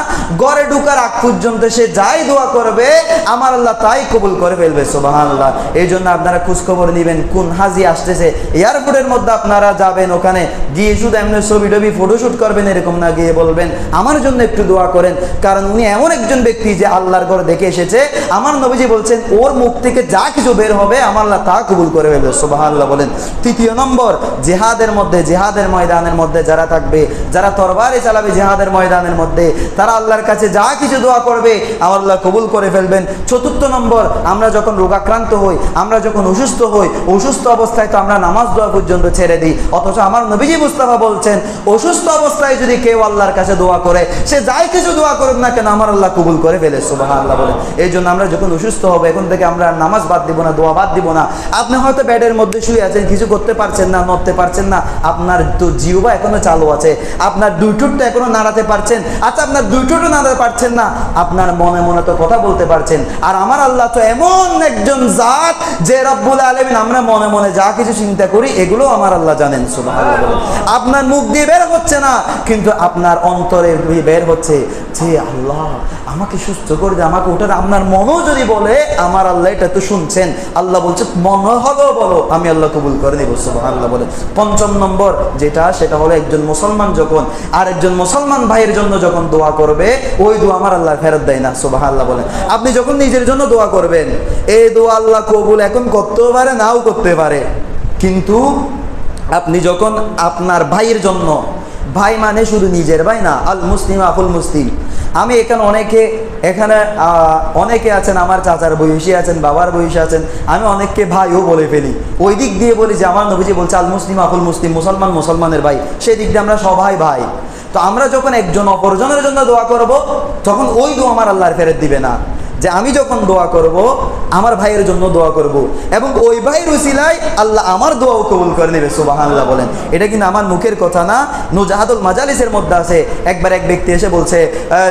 ঘরে ঢুকার আগ পর্যন্ত সে যাই দোয়া করবে আমার আল্লাহ তাই কবুল করে ফেলবে, সুবহানাল্লাহ। এই জন্য আপনারা খোঁজখবর নেবেন কোন হাজি আসতেছে। এয়ারপোর্টের মধ্যে আপনারা যাবেন, ওখানে গিয়ে শুধু এমনি ছবি টবি ফটোশুট করবেন এরকম না, গিয়ে বলবেন আমার জন্য একটু দোয়া করেন, কারণ উনি এমন একজন ব্যক্তি যে আল্লাহর ঘর দেখে এসেছে। আমার নবীজি বলছেন ওর মুখ থেকে যা কিছু বের হবে আমার আল্লাহ তা কবুল করে ফেলবে, সুবহানাল্লাহ বলেন। তৃতীয় নম্বর, জিহাদের মধ্যে, জিহাদের ময়দানের মধ্যে যারা থাকবে, যারা তরবারি চালাবে জিহাদের ময়দানের মধ্যে, তারা আল্লাহর কাছে যা কিছু দোয়া করবে আমার আল্লাহ কবুল করে ফেলবেন। চতুর্থ নম্বর, আমরা যখন রোগাক্রান্ত হই, আমরা যখন অসুস্থ হই, অসুস্থ অবস্থায় তো আমরা নামাজ দোয়া পর্যন্ত ছেড়ে দিই, অথচ আমার নবীজি মুস্তাফা বলছেন অসুস্থ অবস্থায় যদি কেউ আল্লাহর কাছে দোয়া করে, সে যাই কিছু দোয়া করুক না কেন আমার আল্লাহ কবুল করে ফেলে, সুবহানাল্লাহ বলেন। এই জন্য আমরা যখন অসুস্থ হবো, এখন থেকে আমরা নামাজ বাদ দিব না, দোয়া বাদ দিব না। আপনি হয়তো বেডের মধ্যে শুয়ে আছেন, কিছু করতে পারছেন না, নড়তে পারছেন না, আপনার তো জিহ্বা এখনো চালু আছে, আপনার দুই ঠোঁটটা এখনো নাড়াতে পারছেন। আচ্ছা, আপনার দুই ঠোঁটও নাড়াতে পারছেন না, আপনার মনে মনে তো কথা বলতে পারছেন। আর আমার আল্লাহ তো এমন একজন জাত যে রব্বুল আলামিন, আমরা মনে মনে যা কিছু চিন্তা করি এগুলো আমার আল্লাহ জানেন, সুবহানাল্লাহ বলেন। আপনার মুখ দিয়ে বের হচ্ছে না, কিন্তু আপনার অন্তরে বের হচ্ছে যে আল্লাহ আমাকে সুস্থ করে দে, আমাকে ওটা। আপনার মনও যদি বলে আমার আল্লাহ এটা তো শুনছেন, আল্লাহ বলছে মনে হলেও বলো, আমি আল্লাহ কবুল করে নিব, সুবহানাল্লাহ বলেন। পঞ্চম নম্বর যেটা, সেটা হলো একজন মুসলমান যখন আরেকজন মুসলমান ভাইয়ের জন্য যখন দোয়া করবে, ওই দোয়া আমার আল্লাহ ফেরত দেয় না, সুবহানাল্লাহ বলেন। আপনি যখন নিজের জন্য দোয়া করবেন, এই দোয়া আল্লাহ কবুল এখন করতেও পারে, নাও করতে পারে, কিন্তু আপনি যখন আপনার ভাইয়ের জন্য, ভাই মানে শুধু নিজের ভাই না, আল মুসলিম আকুল মুসলিম। আমি এখানে অনেকে আছেন, আমার চাচার বয়সী আছেন, বাবার বয়সী আছেন, আমি অনেককে ভাইও বলে ফেলি। ওই দিক দিয়ে বলি যে আমার নবীজি বলছে আল মুসলিম আকুল মুসলিম, মুসলমান মুসলমানের ভাই, সেই দিক দিয়ে আমরা সবাই ভাই। তো আমরা যখন একজন অপরজনের জন্য দোয়া করব, তখন ওই দোয়া আমার আল্লাহর ফেরত দিবে না। যে আমি যখন দোয়া করব, আমার ভাইয়ের জন্য দোয়া করব, এবং ওই ভাইয়ের উসিলায় আল্লাহ আমার দোয়াও কবুল করে নেবে, সুবহানাল্লাহ বলেন। এটা কিন্তু আমার মুখের কথা না, নুজাহাতুল মাজালিসের মধ্যে আছে। একবার এক ব্যক্তি এসে বলছে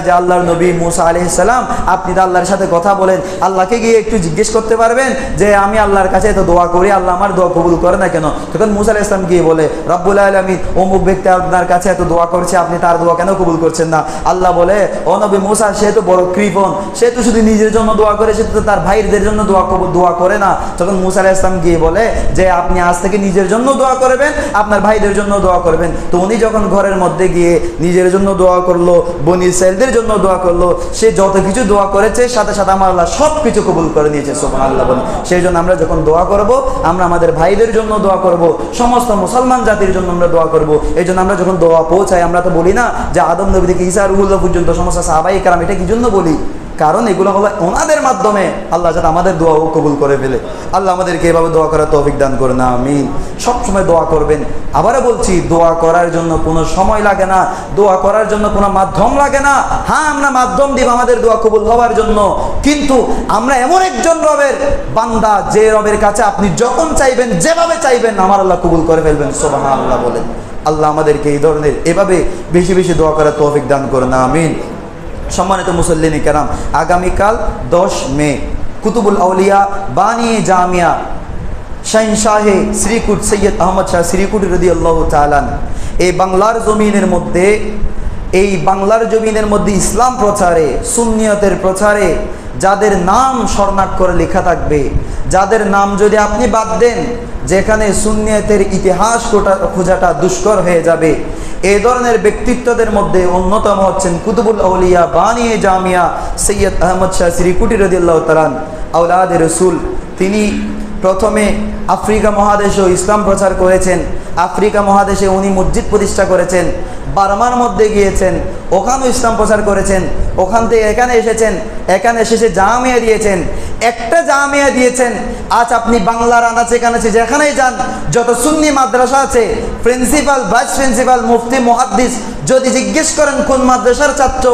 যে আল্লাহর নবী মুসা আলাইহিস সালাম, আপনি তো আল্লাহর সাথে কথা বলেন, আল্লাহকে গিয়ে একটু জিজ্ঞেস করতে পারবেন যে আমি আল্লাহর কাছে এত দোয়া করি, আল্লাহ আমার দোয়া কবুল করে না কেন? তখন মুসা আলাইহিস সালাম গিয়ে বলে, রব্বুল আলামিন অমুক ব্যক্তি আপনার কাছে এত দোয়া করছে, আপনি তার দোয়া কেন কবুল করছেন না? আল্লাহ বলে, ও নবী মুসা, সে তো বড় কৃপণ, সে তো শুধু নিজের জন্য দোয়া করে, সে তো তার ভাইদের জন্য দোয়া করে না। তখন মুসা আলাইহিস সালাম গিয়ে বলে যে আপনি আজ থেকে নিজের জন্য দোয়া করবেন, আপনার ভাইদের জন্য দোয়া করবেন। তো উনি যখন ঘরের মধ্যে গিয়ে নিজের জন্য দোয়া করলো, বনি ইসরাঈলদের জন্য দোয়া করলো, সে যত কিছু দোয়া করেছে সাথে সাথে আমার আল্লাহ সব কিছু কবুল করে নিয়েছে, সুবহানাল্লাহ বলেন। সেই জন্য আমরা যখন দোয়া করব, আমরা আমাদের ভাইদের জন্য দোয়া করব, সমস্ত মুসলমান জাতির জন্য আমরা দোয়া করব। এই জন্য আমরা যখন দোয়া পৌঁছাই, আমরা তো বলি না যে আদম নবী থেকে ঈসা রুহুল্লাহ পর্যন্ত সমস্ত সাহাবায়ে কেরাম, এটা কি জন্য বলি? কারণ এগুলো হলো ওনাদের মাধ্যমে আল্লাহ যাতে আমাদের দোয়াও কবুল করে ফেলে। আল্লাহ আমাদেরকে এভাবে দোয়া করার তৌফিক দান করুন, আমিন। সবসময় দোয়া করবেন। আবারও বলছি, দোয়া করার জন্য কোনো সময় লাগে না, দোয়া করার জন্য কোনো মাধ্যম লাগে না। হ্যাঁ, আমরা মাধ্যম দিব আমাদের দোয়া কবুল হওয়ার জন্য, কিন্তু আমরা এমন একজন রবের বান্দা, যে রবের কাছে আপনি যখন চাইবেন, যেভাবে চাইবেন, আমার আল্লাহ কবুল করে ফেলবেন, সুবহানাল্লাহ বলেন। আল্লাহ আমাদেরকে এই ধরনের এভাবে বেশি বেশি দোয়া করার তৌফিক দান করুন, আমিন। সম্মানিত মুসল্লিন কেরাম, আগামীকাল 10 মে কুতুবুল আউলিয়া বানিয়ে জামিয়া শাহিনশাহে শ্রীকুট সৈয়দ আহমদ শাহ শ্রীকুট রাদিয়াল্লাহু তাআলা এই বাংলার জমিনের মধ্যে ইসলাম প্রচারে, সুন্নিয়তের প্রচারে যাদের নাম স্বর্ণাক্ষরে লেখা থাকবে, যাদের নাম যদি আপনি বাদ দেন, যেখানে সুন্নিয়তের ইতিহাস খোঁজাটা দুষ্কর হয়ে যাবে, এই ধরনের ব্যক্তিত্বদের মধ্যে অন্যতম হচ্ছেন কুতুবুল আউলিয়া বানিয়ে জামিয়া সৈয়দ আহমদ শাহ শ্রীকুটি রাদিয়াল্লাহু তাআলা আওলাদে রসুল। তিনি প্রথমে আফ্রিকা মহাদেশেও ইসলাম প্রচার করেছেন। আফ্রিকা মহাদেশে উনি মসজিদ প্রতিষ্ঠা করেছেন। বার্মার মধ্যে গিয়েছেন, ওখানেও ইসলাম প্রচার করেছেন। ওখান থেকে এখানে এসেছেন, এখানে এসে জামিয়া দিয়েছেন। একটা জামিয়া দিয়েছেন। আজ আপনি বাংলার আনাচে কানাচে যেখানেই যান, যত সুন্নি মাদ্রাসা আছে, প্রিন্সিপাল, ভাইস প্রিন্সিপাল, মুফতি, মুহাদ্দিস যদি জিজ্ঞেস করেন কোন মাদ্রাসার ছাত্র,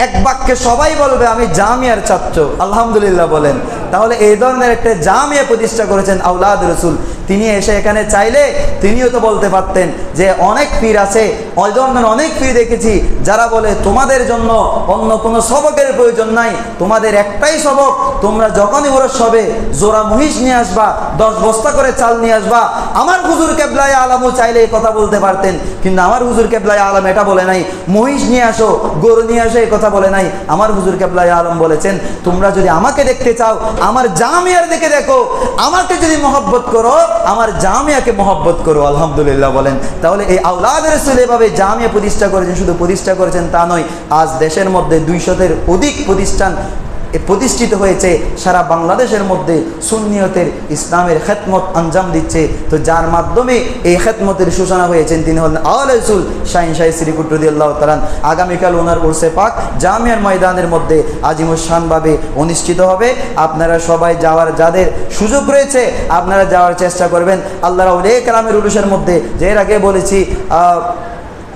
এক বাক্যে সবাই বলবে আমি জামিয়ার ছাত্র। আলহামদুলিল্লাহ বলেন। তাহলে এই ধরনের একটা জামিয়া প্রতিষ্ঠা করেছেন আওলাদ রসুল। তিনি এসে এখানে চাইলে তিনিও তো বলতে পারতেন যে অনেক পীর আছে, ওই ধরনের অনেক পীর দেখেছি যারা বলে তোমাদের জন্য অন্য কোনো সবকের প্রয়োজন নাই, তোমাদের একটাই সবক, তোমরা যখনই ওরস হবে জোড়া মহিষ নিয়ে আসবা, 10 বস্তা করে চাল নিয়ে আসবা। আমার হুজুর কেবলায়ে আলমও চাইলে এই কথা বলতে পারতেন, কিন্তু আমার হুজুর কেবলায়ে আলম এটা বলে নাই, মহিষ নিয়ে আসো, গরু নিয়ে আসো, এই কথা বলে নাই। আমার হুজুর কেবলায়ে আলম বলেছেন তোমরা যদি আমাকে দেখতে চাও, আমার জামিয়ার দিকে দেখো, আমাকে যদি মহব্বত করো, আমার জামিয়াকে মহব্বত করো। আলহামদুলিল্লাহ বলেন। তাহলে এই আওলাদ রাসূল এভাবে জামিয়া প্রতিষ্ঠা করেছেন। শুধু প্রতিষ্ঠা করেছেন তা নয়, আজ দেশের মধ্যে 200-এর অধিক প্রতিষ্ঠান প্রতিষ্ঠিত হয়েছে। সারা বাংলাদেশের মধ্যে সুন্নিয়তের ইসলামের খেদমত আঞ্জাম দিচ্ছে। তো যার মাধ্যমে এই খেদমতের সূচনা হয়েছেন তিনি হলেন আওলাদ রাসূল শাহিনশাহ শ্রীকুট রাদিয়াল্লাহু তাআলা। আগামীকাল ওনার উরসে পাক জামিয়ার ময়দানের মধ্যে আজিমুশানভাবে অনুষ্ঠিত হবে। আপনারা সবাই যাওয়ার, যাদের সুযোগ রয়েছে আপনারা যাওয়ার চেষ্টা করবেন। আল্লাহর আউলিয়া কেরামের উরুসের মধ্যে, যে এর আগে বলেছি,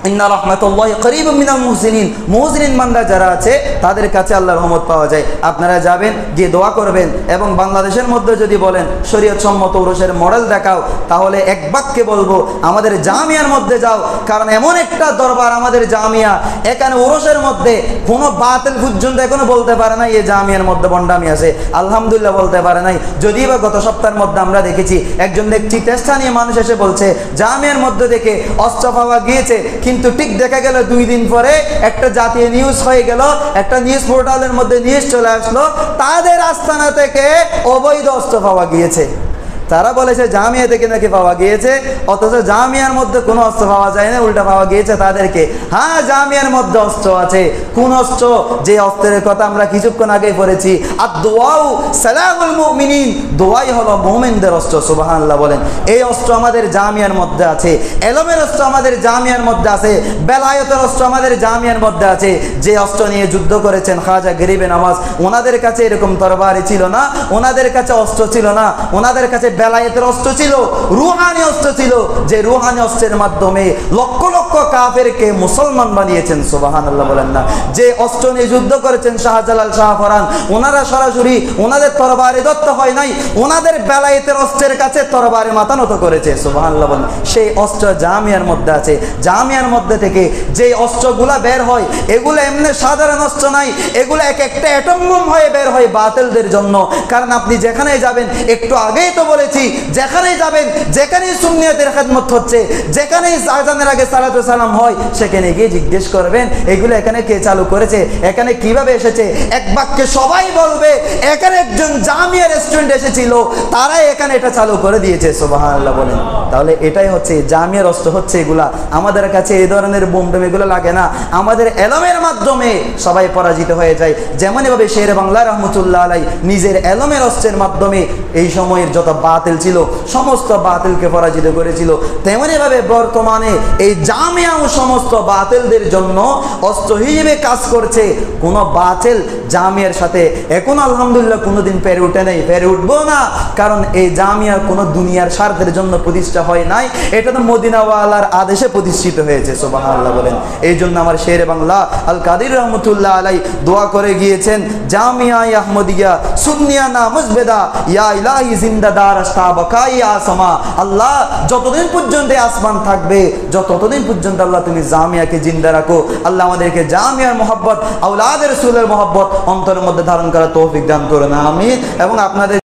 ইন্না রাহমাতুল্লাহি করিবুম মিনাল মুহসিনিন, মুহসিন বান্দা যারা আছে তাদের কাছে আল্লাহর রহমত পাওয়া যায়। আপনারা যাবেন, গিয়ে দোয়া করবেন। এবং বাংলাদেশের মধ্যে যদি বলেন শরীয়ত সম্মত উরুসের মডেল দেখাও, তাহলে এক বাক্যে বলবো আমাদের জামিয়ার মধ্যে যাও। কারণ এমন একটা দরবার আমাদের জামিয়া, এখানে উরুসের মধ্যে কোনো বাতিল পর্যন্ত এখনো বলতে পারে না এই জামিয়ার মধ্যে বন্ডামি আছে। আলহামদুলিল্লাহ বলতে পারে নাই। যদিও বা গত সপ্তাহের মধ্যে আমরা দেখেছি একজন দেখছি টেস্টা নিয়ে মানুষ এসে বলছে জামিয়ার মধ্যে থেকে অস্ত্র পাওয়া গিয়েছে, কিন্তু ঠিক দেখা গেল 2 দিন পরে একটা জাতীয় নিউজ হয়ে গেল, একটা নিউজ পোর্টালের মধ্যে নিউজ চলে আসলো তাদের আস্তানা থেকে অবৈধ অস্ত্র পাওয়া গিয়েছে। তারা বলেছে জামিয়া থেকে নাকি পাওয়া গিয়েছে, অথচ জামিয়ার মধ্যে কোনো অস্ত্র পাওয়া যায় না, উল্টা পাওয়া গিয়েছে তাদেরকে। হ্যাঁ, জামিয়ার মধ্যে অস্ত্র আছে। কোন অস্ত্র? যে অস্ত্রের কথা আমরা কিছুক্ষণ আগে পড়েছি, আর দোয়াউ সালামুল মুমিনিন, দোয়াই হলো মুমিনদের অস্ত্র। সুবহানাল্লাহ বলেন। এই অস্ত্র আমাদের জামিয়ার মধ্যে আছে। এলমের অস্ত্র আমাদের জামিয়ার মধ্যে আছে। বেলায়েতের অস্ত্র আমাদের জামিয়ার মধ্যে আছে। যে অস্ত্র নিয়ে যুদ্ধ করেছেন খাজা গরিবে নওয়াজ, ওনাদের কাছে এরকম তরবারি ছিল না, ওনাদের কাছে অস্ত্র ছিল না, ওনাদের কাছে বেলায়েতের অস্ত্র ছিল, রুহানি অস্ত্র ছিল, যে রুহানি অস্ত্রের মাধ্যমে লক্ষ লক্ষ কাফেরকে মুসলমান বানিয়েছেন। সুবহানাল্লাহ বলেন না। যে অস্ত্র নিয়ে যুদ্ধ করেছেন শাহজালাল, শাহফরান, ওনারা সরাসরি ওনাদের তরবারি দত্ত হয় নাই, ওনাদের বেলায়েতের অস্ত্রের কাছে তরবারি মাথা নত করেছে। সুবহানাল্লাহ বলেন। সেই অস্ত্র জামিয়ার মধ্যে আছে। জামিয়ার মধ্যে থেকে যে অস্ত্রগুলা বের হয়, এগুলো এমনি সাধারণ অস্ত্র নাই, এগুলো এক একটা অ্যাটম বোম হয়ে বের হয় বাতিলদের জন্য। কারণ আপনি যেখানেই যাবেন, একটু আগেই তো বলেছি, যেখানেই যাবেন, যেখানেই সুন্নিয়তের খেদমত হচ্ছে, যেখানেই আযানের আগে সালাতু সালাম হয়, সেখানে গিয়ে জিজ্ঞেস করবেন এগুলো এখানে কে চালু করেছে, এখানে কিভাবে এসেছে। এক বাক্যে সবাই বলবে এখানে একজন জামিয়া রেস্টুরেন্ট এসেছিল, তারাই এখানে এটা চালু করে দিয়েছে। সুবহানাল্লাহ বলেন। তাহলে এটাই হচ্ছে জামিয়ার অস্ত্র হচ্ছে এগুলা। আমাদের কাছে এই ধরনের বোমডম এগুলো লাগে না, আমাদের এলমের মাধ্যমে সবাই পরাজিত হয়ে যায়। যেমন এভাবে শের বাংলা রহমতুল্লাহ আলাই নিজের এলমের অস্ত্রের মাধ্যমে এই সময়ের যত বাতিল ছিল সমস্ত বাতিলকে পরাজিত করেছিল, তেমনি ভাবে বর্তমানে এই জামিয়াও সমস্ত বাতিলদের জন্য অস্ত্র হিসেবে কাজ করছে। কোন বাতিল জামিয়ার সাথে এখন আলহামদুলিল্লাহ কোনোদিন পেরে উঠে নেই, পেরে উঠবো না। কারণ এই জামিয়া কোনো দুনিয়ার স্বার্থের জন্য প্রতিষ্ঠা হয় নাই, এটা তো মদিনাওয়ালার আদেশে প্রতিষ্ঠিত হয়েছে। সুবহানাল্লাহ বলেন। এই জন্য আমার শেরে বাংলা আল কাদির রহমতুল্লাহ আলাই দোয়া করে গিয়েছেন, জামিয়া আহমদিয়া সুন্নিয়া না মুজবেদা ইয়া ইলাহি জিন্দাদার আস্তাবাকাই আসমা। আল্লাহ যতদিন পর্যন্ত আসমান থাকবে, ততদিন পর্যন্ত আল্লাহ তুমি জামিয়াকে জিন্দা রাখো। আল্লাহ আমাদেরকে জামিয়ার মহব্বত, আওলাদের রাসূলের মহব্বত অন্তরের মধ্যে ধারণ করার তৌফিক দান করুন, আমিন। এবং আপনাদের